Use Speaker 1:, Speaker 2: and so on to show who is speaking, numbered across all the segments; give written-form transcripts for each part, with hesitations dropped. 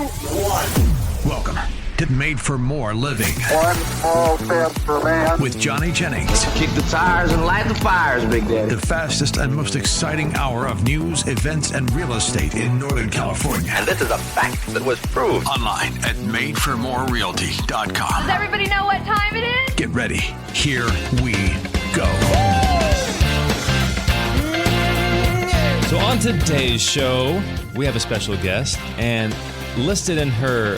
Speaker 1: 1. Welcome to Made for More Living.
Speaker 2: One small step for man.
Speaker 1: With Johnny Jennings.
Speaker 3: Kick the tires and light the fires, Big Daddy.
Speaker 1: The fastest and most exciting hour of news, events, and real estate in Northern California.
Speaker 4: And this is a fact that was proved.
Speaker 1: Online at madeformorerealty.com.
Speaker 5: Does everybody know what time it is?
Speaker 1: Get ready. Here we go.
Speaker 6: So on today's show, we have a special guest, and listed in her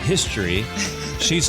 Speaker 6: history, she's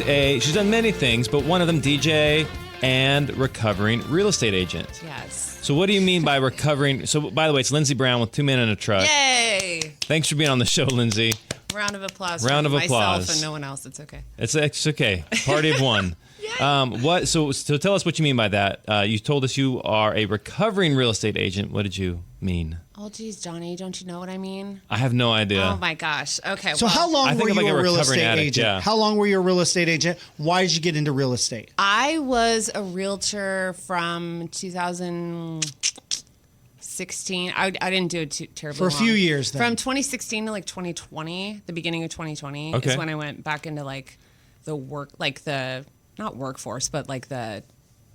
Speaker 6: done many things, but one of them DJ and recovering real estate agent.
Speaker 7: Yes.
Speaker 6: So what do you mean by recovering? So by the way, it's Lyndsay Brown with 2 Men in a Truck.
Speaker 7: Yay!
Speaker 6: Thanks for being on the show, Lyndsay.
Speaker 7: Round of applause.
Speaker 6: Round of
Speaker 7: myself
Speaker 6: applause.
Speaker 7: and no one else. It's okay.
Speaker 6: It's okay. Party of one. What? So tell us what you mean by that. You told us you are a recovering real estate agent. What did you mean?
Speaker 7: Oh, geez, Johnny, don't you know what I mean?
Speaker 6: I have no idea.
Speaker 7: Oh my gosh. Okay.
Speaker 8: So how long were you a real estate agent?
Speaker 6: Yeah.
Speaker 8: How long were you a real estate agent? Why did you get into real estate?
Speaker 7: I was a realtor from 2016. I didn't do it terribly
Speaker 8: For a
Speaker 7: long.
Speaker 8: few years then.
Speaker 7: From 2016 to like 2020, the beginning of 2020
Speaker 6: Okay.
Speaker 7: is when I went back into like the work, like the, not workforce, but like the,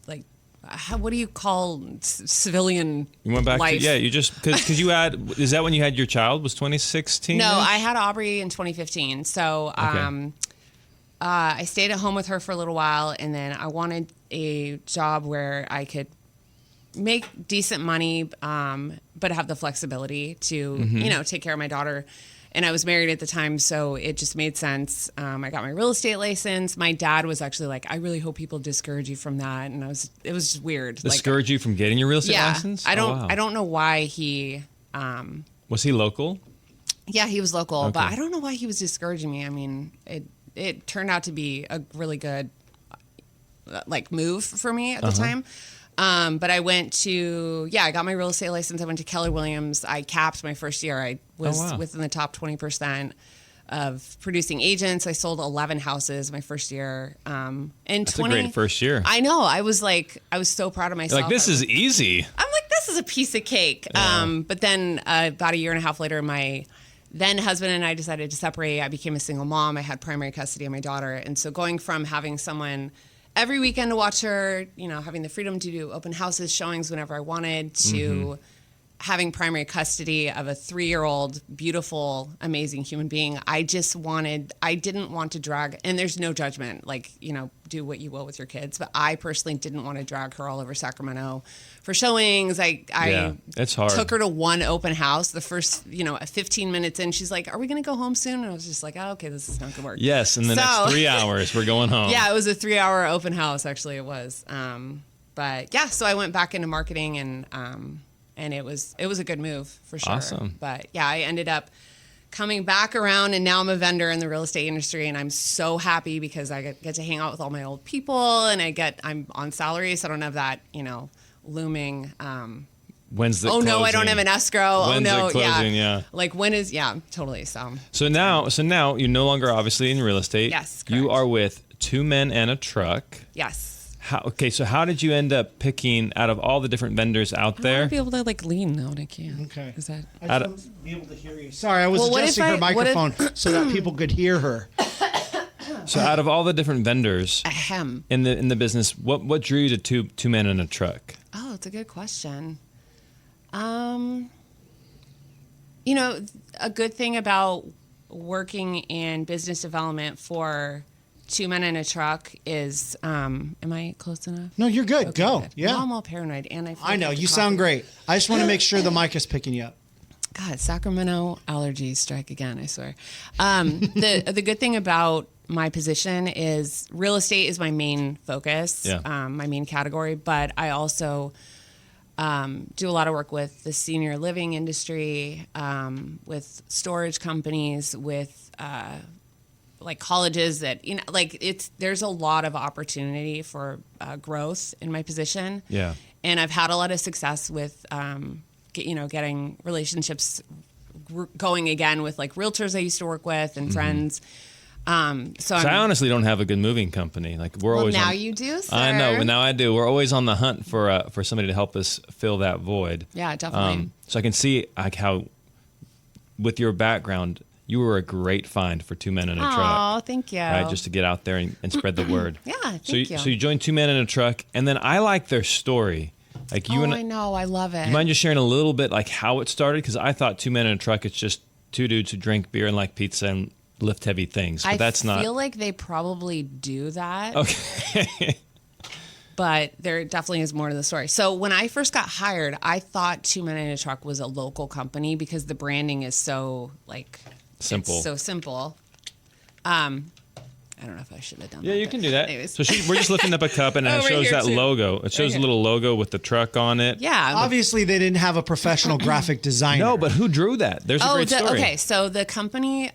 Speaker 7: like, what do you call civilian
Speaker 6: You went back
Speaker 7: life?
Speaker 6: to, you just, because you had, is that when you had your child, was 2016?
Speaker 7: No, I had Aubrey in 2015. So I stayed at home with her for a little while, and then I wanted a job where I could make decent money, but have the flexibility to, take care of my daughter. And I was married at the time, so it just made sense. I got my real estate license. My dad was actually like, I really hope people discourage you from that. And it was just weird.
Speaker 6: Discourage you from getting your real estate license?
Speaker 7: I don't
Speaker 6: Oh, wow.
Speaker 7: I don't know why he
Speaker 6: Was he local?
Speaker 7: Yeah, he was local,
Speaker 6: Okay.
Speaker 7: but I don't know why he was discouraging me. I mean, it turned out to be a really good move for me at the time. But I went to, I got my real estate license. I went to Keller Williams. I capped my first year. I was within the top 20% of producing agents. I sold 11 houses my first year.
Speaker 6: That's a great first year.
Speaker 7: I know. I was so proud of myself.
Speaker 6: Like, this is easy.
Speaker 7: I'm like, this is a piece of cake.
Speaker 6: Yeah.
Speaker 7: But then about a year and a half later, my then husband and I decided to separate. I became a single mom. I had primary custody of my daughter. And so going from having someone every weekend to watch her, having the freedom to do open houses, showings whenever I wanted, to having primary custody of a 3-year-old, beautiful, amazing human being. I didn't want to drag, and there's no judgment, do what you will with your kids, but I personally didn't want to drag her all over Sacramento for showings.
Speaker 6: It's hard.
Speaker 7: Took her to one open house. The first, 15 minutes in, she's like, are we going to go home soon? And I was just like, oh, okay, this is not going to work.
Speaker 6: Yes, in the next 3 hours, we're going home.
Speaker 7: Yeah, it was a 3-hour open house, actually it was. But yeah, so I went back into marketing, and it was a good move for sure.
Speaker 6: Awesome.
Speaker 7: But yeah, I ended up coming back around, and now I'm a vendor in the real estate industry, and I'm so happy because I get to hang out with all my old people, and I'm on salary, so I don't have that, looming.
Speaker 6: When's the
Speaker 7: closing?
Speaker 6: closing?
Speaker 7: I don't have an escrow.
Speaker 6: When's
Speaker 7: oh no,
Speaker 6: the closing? Yeah.
Speaker 7: Like when is? Yeah, totally. So
Speaker 6: now you're no longer obviously in real estate.
Speaker 7: Yes,
Speaker 6: you
Speaker 7: correct.
Speaker 6: are with 2 Men and a Truck.
Speaker 7: yes.
Speaker 6: So how did you end up picking out of all the different vendors out
Speaker 7: I
Speaker 6: there?
Speaker 7: want to be able to lean now, and I can't.
Speaker 8: Okay.
Speaker 7: Is that?
Speaker 8: I just want to be able to hear you. Sorry, I was
Speaker 7: Well, what if
Speaker 8: adjusting her microphone so that people could hear her.
Speaker 6: So out of all the different vendors
Speaker 7: Ahem.
Speaker 6: in the business, what drew you to two Men and a Truck?
Speaker 7: Oh, it's a good question. A good thing about working in business development for 2 Men and a Truck is, am I close enough?
Speaker 8: No, you're good.
Speaker 7: Okay,
Speaker 8: Go.
Speaker 7: good.
Speaker 8: Yeah.
Speaker 7: Well, I'm all paranoid, and
Speaker 8: I know. You sound great. I just want to make sure the mic is picking you up.
Speaker 7: God, Sacramento allergies strike again, I swear. The good thing about my position is real estate is my main focus, my main category, but I also do a lot of work with the senior living industry, with storage companies, with colleges that, there's a lot of opportunity for growth in my position.
Speaker 6: Yeah.
Speaker 7: And I've had a lot of success with, getting relationships going again with realtors I used to work with and friends. So
Speaker 6: I honestly don't have a good moving company. We're always
Speaker 7: now you do, sir.
Speaker 6: I know, but now I do. We're always on the hunt for somebody to help us fill that void.
Speaker 7: Yeah, definitely.
Speaker 6: So I can see how, with your background, you were a great find for Two Men in a Truck.
Speaker 7: Oh, thank you.
Speaker 6: Right, just to get out there and spread the word.
Speaker 7: Yeah, thank you.
Speaker 6: So you joined Two Men in a Truck, and then I like their story. Like you
Speaker 7: I know, I love it.
Speaker 6: You mind just sharing a little bit like how it started? Because I thought Two Men in a Truck, it's just two dudes who drink beer and like pizza and lift heavy things. But that's not.
Speaker 7: I feel like they probably do that.
Speaker 6: Okay.
Speaker 7: But there definitely is more to the story. So when I first got hired, I thought Two Men in a Truck was a local company because the branding is so like
Speaker 6: simple.
Speaker 7: It's so simple. I don't know if I should have done that.
Speaker 6: Yeah, you can do that.
Speaker 7: Anyways.
Speaker 6: So we're just lifting up a cup and it
Speaker 7: Over
Speaker 6: shows
Speaker 7: here,
Speaker 6: that
Speaker 7: too.
Speaker 6: logo. It shows a little logo with the truck on it.
Speaker 7: Yeah.
Speaker 8: Obviously, they didn't have a professional graphic designer.
Speaker 6: No, but who drew that? There's a great story.
Speaker 7: Okay. So the company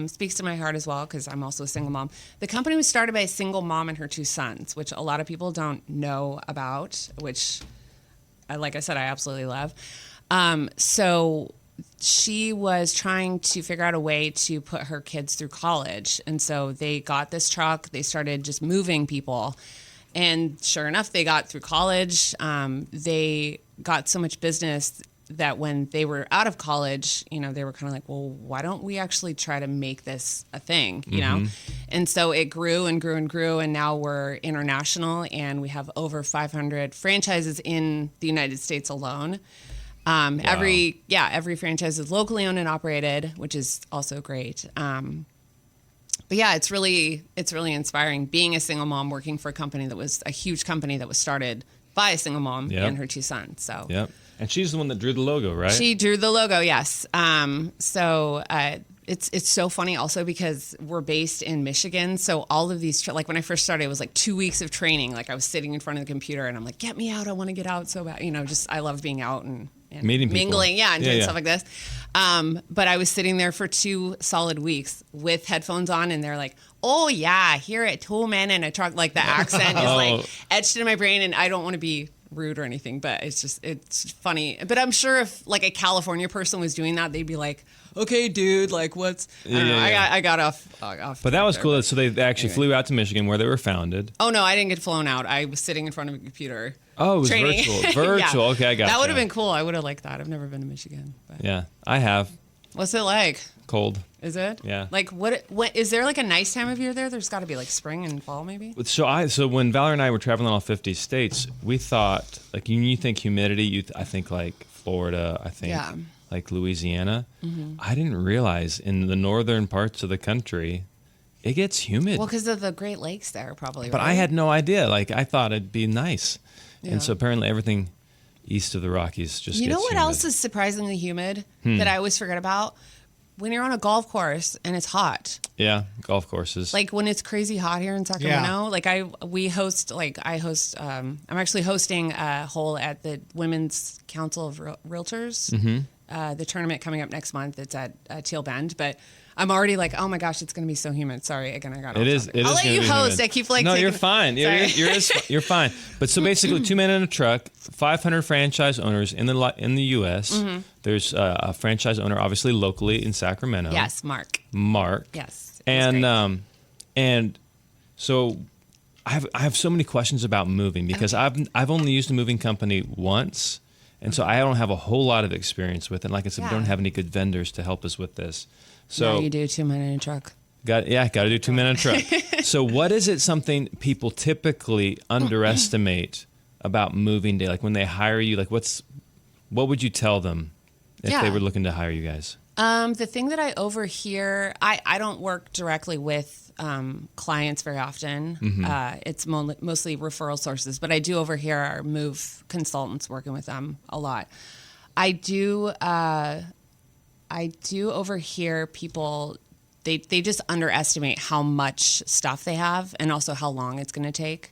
Speaker 7: speaks to my heart as well because I'm also a single mom. The company was started by a single mom and her two sons, which a lot of people don't know about, which, like I said, I absolutely love. So she was trying to figure out a way to put her kids through college. And so they got this truck. They started just moving people. And sure enough, they got through college. They got so much business that when they were out of college, you know, they were kind of like, well, why don't we actually try to make this a thing, you know? And so it grew and grew and grew. And now we're international and we have over 500 franchises in the United States alone. Every franchise is locally owned and operated, which is also great. But yeah, it's really inspiring being a single mom working for a company that was a huge company that was started by a single mom and her two sons. So
Speaker 6: Yep. And she's the one that drew the logo, right?
Speaker 7: she drew the logo. Yes. It's so funny also because we're based in Michigan. So all of these, like when I first started, it was like 2 weeks of training. Like I was sitting in front of the computer and I'm like, get me out. I want to get out so bad. You know, just, I love being out and
Speaker 6: meeting people.
Speaker 7: mingling. Yeah. And doing stuff like this. But I was sitting there for 2 solid weeks with headphones on and they're like, oh yeah, here at Two Men in a Truck. Like the accent is like etched in my brain and I don't want to be rude or anything, but it's funny. But I'm sure if like a California person was doing that, they'd be like, okay, dude, like what's, I don't know. I got off.
Speaker 6: But that was cool. So they actually flew out to Michigan where they were founded.
Speaker 7: Oh no, I didn't get flown out. I was sitting in front of a computer.
Speaker 6: Oh, it was
Speaker 7: training.
Speaker 6: virtual.
Speaker 7: Yeah.
Speaker 6: Okay, I got
Speaker 7: that would have been cool. I would have liked that. I've never been to Michigan. But.
Speaker 6: Yeah, I have.
Speaker 7: What's it like?
Speaker 6: Cold.
Speaker 7: Is it?
Speaker 6: Yeah.
Speaker 7: Like what is there like a nice time of year there? There's got to be like spring and fall maybe.
Speaker 6: So when Valerie and I were traveling all 50 states, we thought like you think humidity, I think like Florida, I think like Louisiana. I didn't realize in the northern parts of the country, it gets humid.
Speaker 7: Well, because of the Great Lakes there, probably.
Speaker 6: But
Speaker 7: right?
Speaker 6: I had no idea. Like I thought it'd be nice,
Speaker 7: Yeah.
Speaker 6: and so apparently everything east of the Rockies just
Speaker 7: You
Speaker 6: gets
Speaker 7: know what
Speaker 6: humid.
Speaker 7: else is surprisingly humid that I always forget about? When you're on a golf course and it's hot.
Speaker 6: Yeah, golf courses.
Speaker 7: Like when it's crazy hot here in Sacramento. Like I'm actually hosting a hole at the Women's Council of Realtors. The tournament coming up next month. It's at Teal Bend, but I'm already like, oh my gosh, it's going to be so humid. Sorry, again, I got off topic.
Speaker 6: I'll
Speaker 7: let you host. I keep like
Speaker 6: no,
Speaker 7: taking,
Speaker 6: you're fine. You're fine. But so basically, Two Men in a Truck, 500 franchise owners in the U.S. There's a franchise owner, obviously locally in Sacramento.
Speaker 7: Yes, Mark.
Speaker 6: Yes.
Speaker 7: And
Speaker 6: so I have so many questions about moving because I've only used a moving company once. And so I don't have a whole lot of experience with it. Like I said, we don't have any good vendors to help us with this. So
Speaker 7: now you do 2 Men in a Truck.
Speaker 6: Got to do 2 Men in a Truck. So what is it something people typically underestimate about moving day? Like when they hire you, like what would you tell them if they were looking to hire you guys?
Speaker 7: The thing that I overhear, I don't work directly with clients very often. It's mostly referral sources, but I do overhear our move consultants working with them a lot. I do overhear people, they just underestimate how much stuff they have and also how long it's going to take.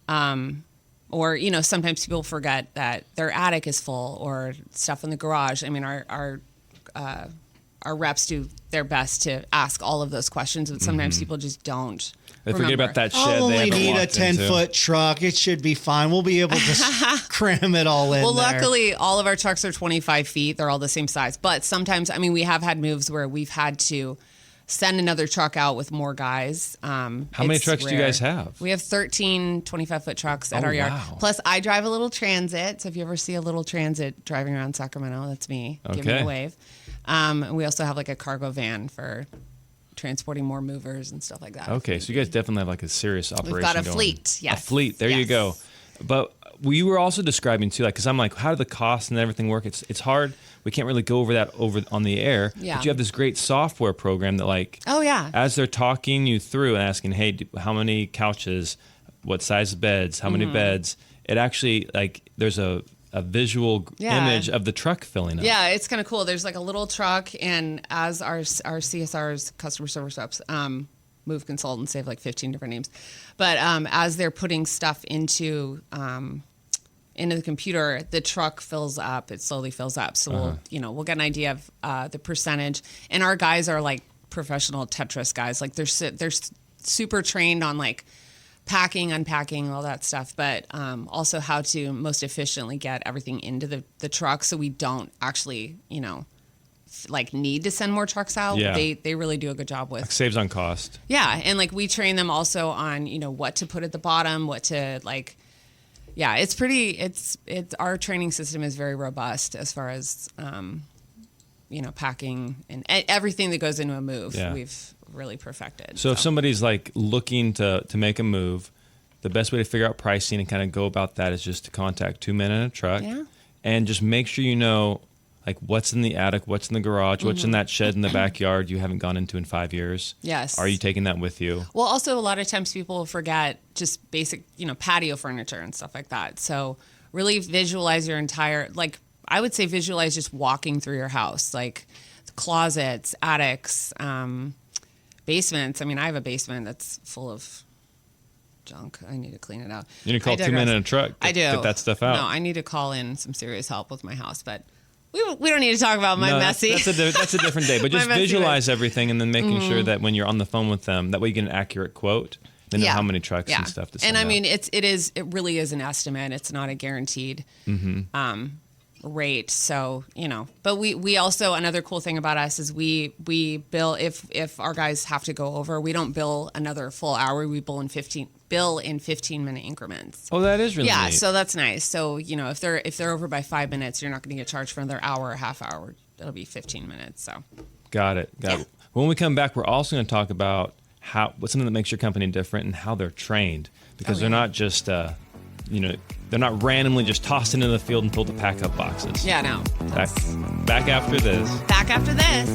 Speaker 7: Or, you know, sometimes people forget that their attic is full or stuff in the garage. I mean, our reps do their best to ask all of those questions, but sometimes people just don't.
Speaker 6: They forget about that shed.
Speaker 8: I'll only
Speaker 6: they
Speaker 8: need a 10-foot truck. It should be fine. We'll be able to cram it all in.
Speaker 7: Well,
Speaker 8: there.
Speaker 7: luckily, all of our trucks are 25 feet. They're all the same size. But sometimes, I mean, we have had moves where we've had to send another truck out with more guys.
Speaker 6: How many trucks do you guys have?
Speaker 7: We have 13 25-foot trucks at our yard.
Speaker 6: Wow.
Speaker 7: Plus, I drive a little transit. So if you ever see a little transit driving around Sacramento, that's me. Give me a wave. And we also have like a cargo van for transporting more movers and stuff like that.
Speaker 6: Okay, so you guys definitely have like a serious operation
Speaker 7: We've got a
Speaker 6: going.
Speaker 7: fleet, yes.
Speaker 6: A fleet, there you
Speaker 7: Yes.
Speaker 6: go. But we were also describing too, like, because I'm like, how do the costs and everything work? It's hard. We can't really go over that on the air.
Speaker 7: Yeah.
Speaker 6: But you have this great software program that, like,
Speaker 7: Oh, yeah.
Speaker 6: as they're talking you through and asking, hey, how many couches, what size beds, how many beds, it actually, like, there's a visual image of the truck filling up.
Speaker 7: Yeah, it's kind of cool. There's like a little truck, and as our CSRs, customer service reps, move consultants, they have like 15 different names. But as they're putting stuff into the computer, the truck fills up. It slowly fills up. So we'll get an idea of the percentage. And our guys are like professional Tetris guys. Like they're super trained on like packing, unpacking, all that stuff, but also how to most efficiently get everything into the truck so we don't actually, like need to send more trucks out.
Speaker 6: Yeah.
Speaker 7: They really do a good job with.
Speaker 6: Like, saves on cost.
Speaker 7: Yeah, and like we train them also on, what to put at the bottom, what to like. Yeah, it's our training system is very robust as far as packing and everything that goes into a move.
Speaker 6: Yeah.
Speaker 7: We've really perfected.
Speaker 6: So if somebody's like looking to make a move, the best way to figure out pricing and kind of go about that is just to contact 2 men in a truck, and just make sure you know like what's in the attic, what's in the garage, what's in that shed in the backyard you haven't gone into in 5 years.
Speaker 7: Yes.
Speaker 6: Are you taking that with you?
Speaker 7: Well, also a lot of times people forget just basic, patio furniture and stuff like that. So really visualize your entire, like I would say visualize just walking through your house, like closets, attics, basements. I mean, I have a basement that's full of junk. I need to clean it out.
Speaker 6: You need to call 2 men in a truck.
Speaker 7: I do.
Speaker 6: Get that stuff out.
Speaker 7: No, I need to call in some serious help with my house, but we don't need to talk about my
Speaker 6: No,
Speaker 7: messy.
Speaker 6: That's a different day. But just visualize everything and then making sure that when you're on the phone with them, that way you get an accurate quote. They know how many trucks and stuff to send
Speaker 7: And I
Speaker 6: out.
Speaker 7: mean, it really is an estimate. It's not a guaranteed rate. So, but we also, another cool thing about us is we bill, if our guys have to go over, we don't bill another full hour. We bill in 15-minute increments.
Speaker 6: Oh, that is really
Speaker 7: Yeah,
Speaker 6: neat.
Speaker 7: so that's nice. So, if they're over by 5 minutes, you're not going to get charged for another hour or half hour. It'll be 15 minutes. So
Speaker 6: Got it. When we come back, we're also going to talk about what's something that makes your company different and how they're trained, because they're not just they're not randomly just tossed into the field and told to pack up boxes.
Speaker 7: yeah, no.
Speaker 6: Back after this.
Speaker 7: Back after this.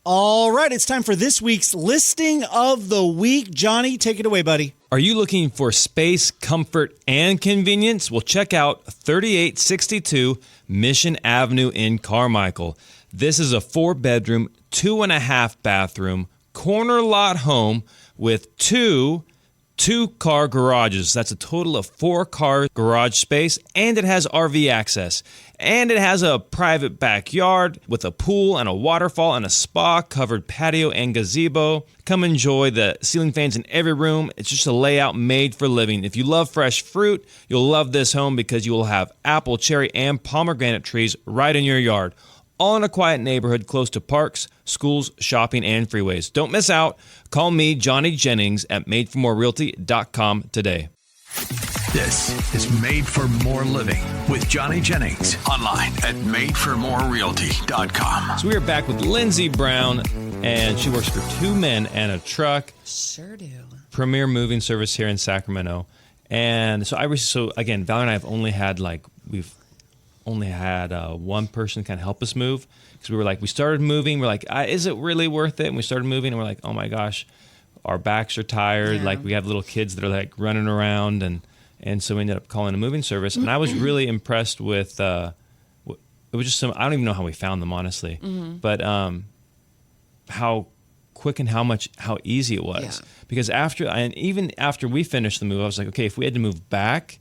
Speaker 8: All right, it's time for this week's listing of the week. Johnny, take it away, buddy.
Speaker 6: Are you looking for space, comfort, and convenience? Well, check out 3862 Mission Avenue in Carmichael. This is a 4-bedroom, 2.5 bathroom, corner lot home with two-car garages. That's a total of 4-car garage space, and it has RV access. And it has a private backyard with a pool and a waterfall and a spa-covered patio and gazebo. Come enjoy the ceiling fans in every room. It's just a layout made for living. If you love fresh fruit, you'll love this home because you will have apple, cherry, and pomegranate trees right in your yard. All in a quiet neighborhood close to parks, schools, shopping, and freeways. Don't miss out. Call me, Johnny Jennings, at madeformorerealty.com today.
Speaker 1: This is Made for More Living with Johnny Jennings. Online at madeformorerealty.com.
Speaker 6: So we are back with Lyndsay Brown, and she works for 2 men and a truck.
Speaker 7: Sure do.
Speaker 6: Premier moving service here in Sacramento. And so again, Valerie and I have only had one person kind of help us move, because we started moving. We're like, is it really worth it? And we started moving, and we're like, oh my gosh, our backs are tired.
Speaker 7: Yeah.
Speaker 6: Like we have little kids that are like running around, and so we ended up calling a moving service. And I was really impressed with it was just I don't even know how we found them, honestly, but how quick and how easy it was.
Speaker 7: Yeah.
Speaker 6: Because even after we finished the move, I was like, okay, if we had to move back,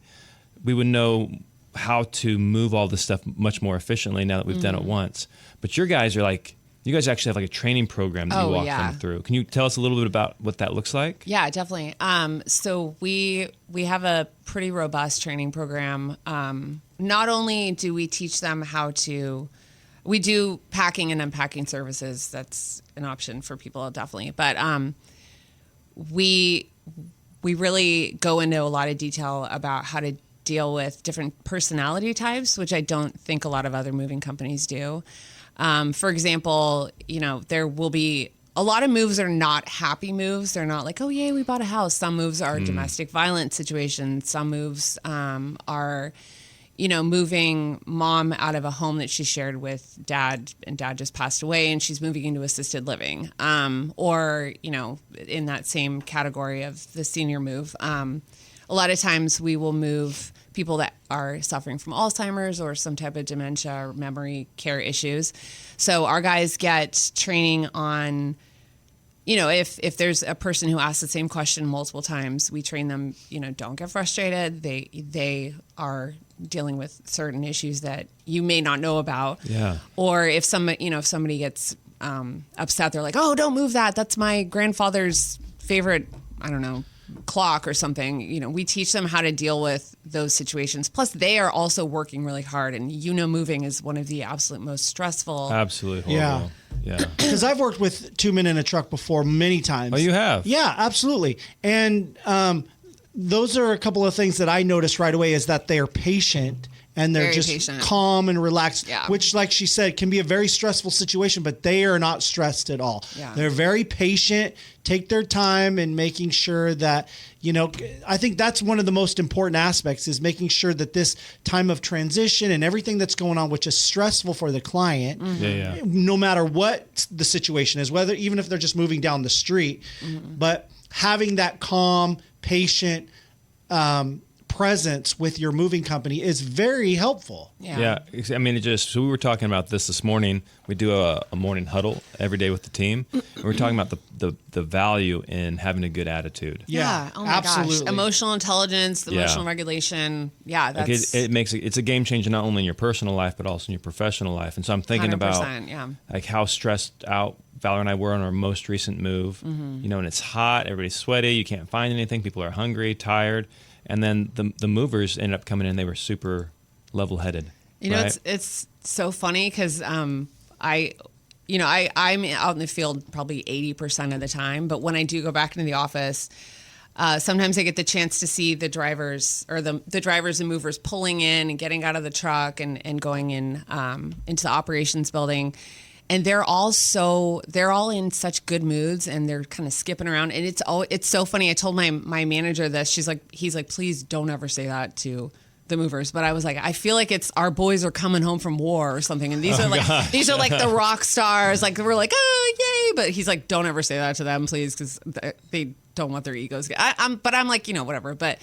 Speaker 6: we would know how to move all this stuff much more efficiently now that we've done it once. But you guys actually have like a training program that you walk them through. Can you tell us a little bit about what that looks like?
Speaker 7: Yeah, definitely. So we have a pretty robust training program. Not only do we teach them we do packing and unpacking services. That's an option for people, definitely. But we really go into a lot of detail about how to deal with different personality types, which I don't think a lot of other moving companies do. For example, there will be a lot of moves are not happy moves. They're not like, oh, yay, we bought a house. Some moves are domestic violence situations. Some moves are, moving mom out of a home that she shared with dad, and dad just passed away, and she's moving into assisted living. Or, in that same category of the senior move. A lot of times we will move people that are suffering from Alzheimer's or some type of dementia or memory care issues. So our guys get training on, if there's a person who asks the same question multiple times, we train them, don't get frustrated. They are dealing with certain issues that you may not know about. Yeah. Or if somebody gets upset, they're like, oh, don't move that. That's my grandfather's favorite, I don't know, clock or something. We teach them how to deal with those situations. Plus, they are also working really hard, and moving is one of the absolute most stressful.
Speaker 6: Absolutely horrible. Yeah.
Speaker 8: Because I've worked with two men in a truck before many times.
Speaker 6: Oh, you have?
Speaker 8: Yeah, absolutely. And those are a couple of things that I noticed right away is that they're patient. And they're
Speaker 7: Very
Speaker 8: just
Speaker 7: patient.
Speaker 8: calm and relaxed,
Speaker 7: Yeah.
Speaker 8: which, like she said, can be a very stressful situation, but they are not stressed at all.
Speaker 7: Yeah.
Speaker 8: They're very patient, take their time in making sure that, I think that's one of the most important aspects is making sure that this time of transition and everything that's going on, which is stressful for the client, no matter what the situation is, even if they're just moving down the street, but having that calm, patient, presence with your moving company is very helpful.
Speaker 6: Yeah. I mean, so we were talking about this morning. We do a morning huddle every day with the team. And we're talking about the value in having a good attitude.
Speaker 7: Yeah. Oh my
Speaker 8: absolutely.
Speaker 7: gosh. Emotional intelligence, emotional regulation. Yeah. That's
Speaker 6: It's a game changer, not only in your personal life, but also in your professional life. And so I'm thinking about like how stressed out Valerie and I were on our most recent move, and it's hot, everybody's sweaty, you can't find anything, people are hungry, tired. And then the movers ended up coming in. They were super level-headed.
Speaker 7: It's so funny because I'm out in the field probably 80% of the time. But when I do go back into the office, sometimes I get the chance to see the drivers or the drivers and movers pulling in and getting out of the truck and going in into the operations building. And they're all in such good moods, and they're kind of skipping around. And it's so funny. I told my manager this. He's like, please don't ever say that to the movers. But I was like, I feel like it's our boys are coming home from war or something. And these are like the rock stars. Like we're like, oh yay! But he's like, don't ever say that to them, please, because they don't want their egos. But I'm like, whatever. But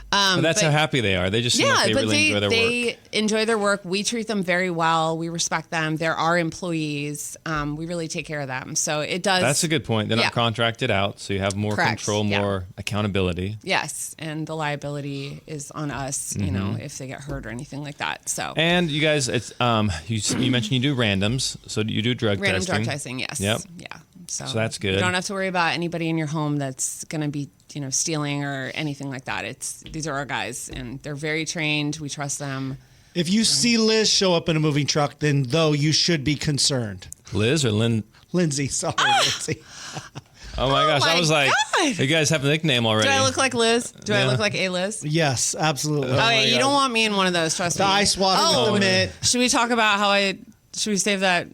Speaker 6: that's how happy they are. They just seem like they really enjoy their work.
Speaker 7: They enjoy their work. We treat them very well. We respect them. They're our employees. We really take care of them. So it does.
Speaker 6: That's a good point. They're not contracted out, so you have more control, more accountability.
Speaker 7: Yes, and the liability is on us, if they get hurt or anything like that. So.
Speaker 6: And you guys, it's you mentioned you do randoms, so you do
Speaker 7: random drug testing. Yes.
Speaker 6: Yep.
Speaker 7: Yeah. So
Speaker 6: that's good.
Speaker 7: You don't have to worry about anybody in your home that's going to be, stealing or anything like that. These are our guys, and they're very trained. We trust them.
Speaker 8: If you see Liz show up in a moving truck, then you should be concerned.
Speaker 6: Liz or
Speaker 8: Lyndsay, sorry, Lyndsay.
Speaker 6: Oh my gosh, I was like, you guys have a nickname already.
Speaker 7: Do I look like Liz? Do I look like a Liz?
Speaker 8: Yes, absolutely.
Speaker 7: You don't want me in one of those, trust me.
Speaker 8: The ice water with the mitt.
Speaker 7: Should we talk about should we save that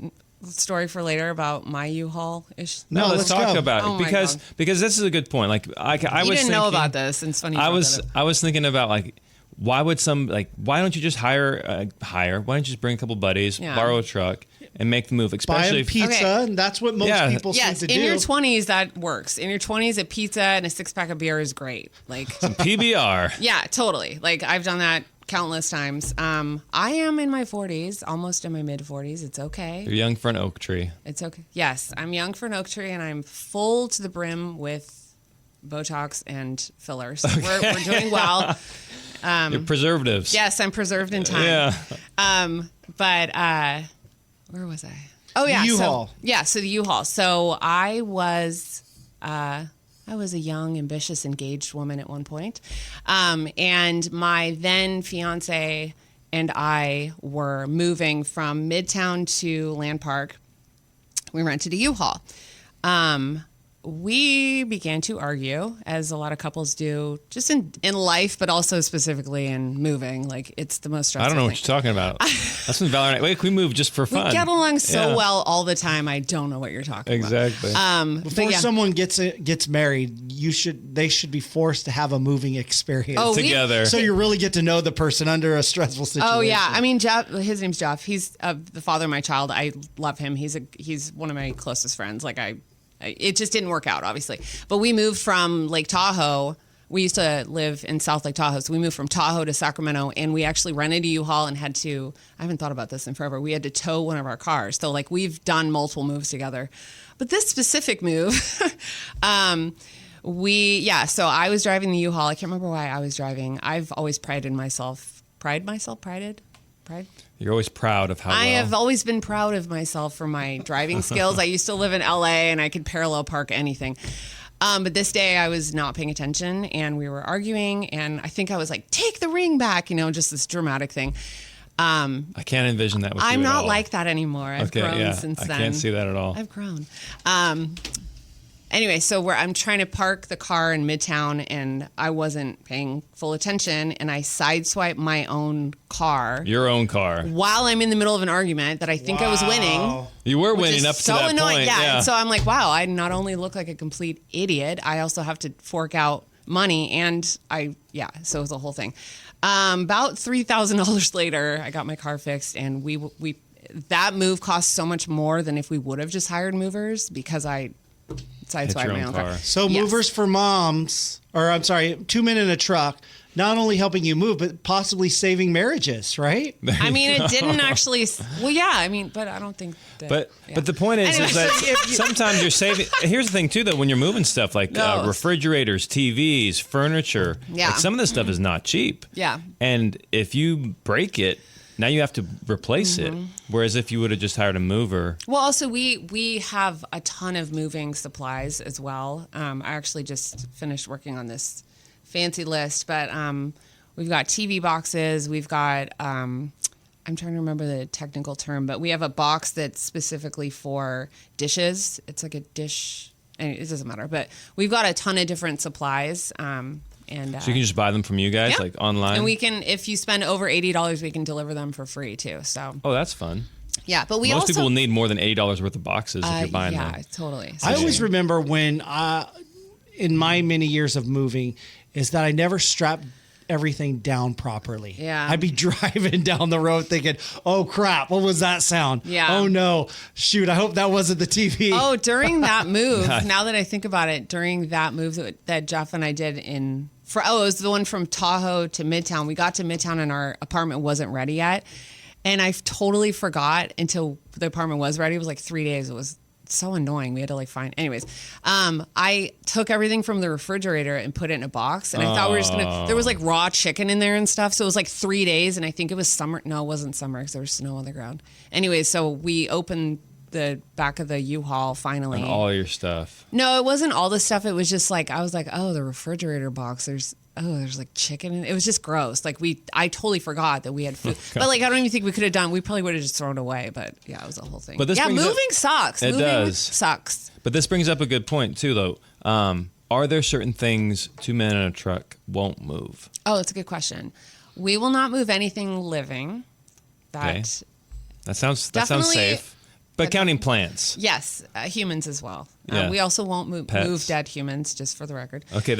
Speaker 7: story for later about my U-Haul ish?
Speaker 6: No, let's talk about it because this is a good point. Like I was
Speaker 7: didn't
Speaker 6: thinking,
Speaker 7: know about this, and it's funny.
Speaker 6: I was thinking about like why don't you just hire? Why don't you just bring a couple buddies, borrow a truck, and make the move? Especially
Speaker 8: buy pizza, and that's what most people seem to do.
Speaker 7: In your 20s, that works. In your 20s, a pizza and a 6-pack of beer is great. Like
Speaker 6: some PBR.
Speaker 7: Yeah, totally. Like I've done that countless times. I am in my 40s, almost in my mid 40s. It's okay.
Speaker 6: You're young for an oak tree. It's
Speaker 7: okay. Yes, I'm young for an oak tree, and I'm full to the brim with Botox and fillers. Okay. We're doing well.
Speaker 6: You're preservatives.
Speaker 7: Yes, I'm preserved in time. Yeah. But where was I? Oh yeah,
Speaker 8: U-Haul.
Speaker 7: So the U-Haul. So I was a young, ambitious, engaged woman at one point. And my then fiance and I were moving from Midtown to Land Park. We rented a U-Haul. we began to argue, as a lot of couples do, just in life, but also specifically in moving. Like, it's the most stressful
Speaker 6: I don't know
Speaker 7: thing.
Speaker 6: what you're talking about. That's when Valerie and I, wait, we move just for fun.
Speaker 7: We get along so well all the time. I don't know what you're talking
Speaker 6: Exactly.
Speaker 7: about.
Speaker 8: Before someone gets married, they should be forced to have a moving experience
Speaker 6: together.
Speaker 8: so you really get to know the person under a stressful situation.
Speaker 7: Oh yeah, I mean, Jeff. His name's Jeff. He's the father of my child. I love him. He's one of my closest friends. Like it just didn't work out, obviously. But we moved from Lake Tahoe. We used to live in South Lake Tahoe, so we moved from Tahoe to Sacramento, and we actually rented a U-Haul and had to. I haven't thought about this in forever. We had to tow one of our cars. So like we've done multiple moves together, but this specific move. So I was driving the U-Haul. I can't remember why I was driving. I've always prided?
Speaker 6: You're always proud of how
Speaker 7: I have always been proud of myself for my driving skills. I used to live in LA and I could parallel park anything. But this day I was not paying attention and we were arguing and I think I was like, take the ring back, just this dramatic thing.
Speaker 6: I can't envision that with you
Speaker 7: I'm
Speaker 6: at
Speaker 7: not
Speaker 6: all.
Speaker 7: like that anymore. I've grown since then.
Speaker 6: I can't see that at all.
Speaker 7: I've grown. Anyway, so I'm trying to park the car in Midtown, and I wasn't paying full attention, and I sideswiped my own car.
Speaker 6: Your own car.
Speaker 7: While I'm in the middle of an argument that I think I was winning.
Speaker 6: You were winning up to
Speaker 7: so
Speaker 6: that
Speaker 7: annoying.
Speaker 6: point.
Speaker 7: Yeah. And so I'm like, wow, I not only look like a complete idiot, I also have to fork out money, and so it was a whole thing. About $3,000 later, I got my car fixed, and we that move cost so much more than if we would have just hired movers because I sideswiped my own car.
Speaker 8: So movers for moms, 2 men in a truck, not only helping you move, but possibly saving marriages, right?
Speaker 7: I mean, it didn't actually. Well, yeah. I mean, but I don't think that.
Speaker 6: But the point is that sometimes you're saving. Here's the thing too, though, when you're moving stuff like refrigerators, TVs, furniture, like some of this stuff is not cheap.
Speaker 7: Yeah.
Speaker 6: And if you break it, now you have to replace it. Whereas if you would have just hired a mover.
Speaker 7: Well, also we have a ton of moving supplies as well. I actually just finished working on this fancy list, but we've got TV boxes. We've got I'm trying to remember the technical term, but we have a box that's specifically for dishes. It's like a dish. It doesn't matter, but we've got a ton of different supplies. And
Speaker 6: So you can just buy them from you guys, like online?
Speaker 7: And we can, if you spend over $80, we can deliver them for free too. So.
Speaker 6: Oh, that's fun.
Speaker 7: Yeah, but
Speaker 6: Most people will need more than $80 worth of boxes if you're buying them.
Speaker 7: Yeah, totally.
Speaker 8: I always remember when, in my many years of moving, is that I never strapped everything down properly.
Speaker 7: Yeah.
Speaker 8: I'd be driving down the road thinking, oh crap, what was that sound?
Speaker 7: Yeah.
Speaker 8: Oh no, shoot, I hope that wasn't the TV.
Speaker 7: Oh, during that move, now that I think about it, during that move that Jeff and I did it was the one from Tahoe to Midtown. We got to Midtown and our apartment wasn't ready yet. And I totally forgot until the apartment was ready. It was like 3 days. It was so annoying. We had to find. Anyways, I took everything from the refrigerator and put it in a box. And I thought we were just there was raw chicken in there and stuff. So it was 3 days. And I think it was summer. No, it wasn't summer because there was snow on the ground. Anyways, so we opened the back of the U-Haul finally.
Speaker 6: And all your stuff.
Speaker 7: No, it wasn't all the stuff. It was just I was like, oh, the refrigerator box. There's chicken in it. It was just gross. I totally forgot that we had food. But I don't even think we could have done. We probably would have just thrown it away. But yeah, it was a whole thing.
Speaker 6: But this
Speaker 7: moving sucks.
Speaker 6: It does.
Speaker 7: Sucks.
Speaker 6: But this brings up a good point too, though. Are there certain things 2 men in a truck won't move?
Speaker 7: Oh, that's a good question. We will not move anything living.
Speaker 6: That sounds safe. But counting plants.
Speaker 7: Yes, humans as well.
Speaker 6: Yeah.
Speaker 7: We also won't move dead humans, just for the record.
Speaker 6: Okay,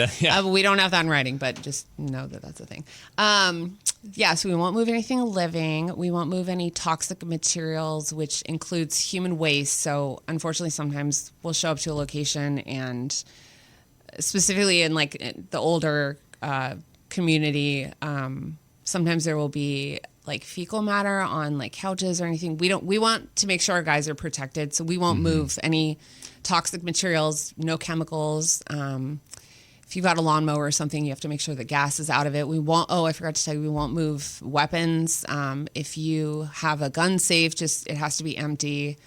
Speaker 7: we don't have that in writing, but just know that that's a thing. So we won't move anything living. We won't move any toxic materials, which includes human waste. So unfortunately, sometimes we'll show up to a location and specifically in the older community, sometimes there will be fecal matter on couches or anything. We want to make sure our guys are protected, so we won't move any toxic materials, no chemicals. If you've got a lawnmower or something, you have to make sure the gas is out of it. I forgot to tell you, we won't move weapons. If you have a gun safe, it has to be empty.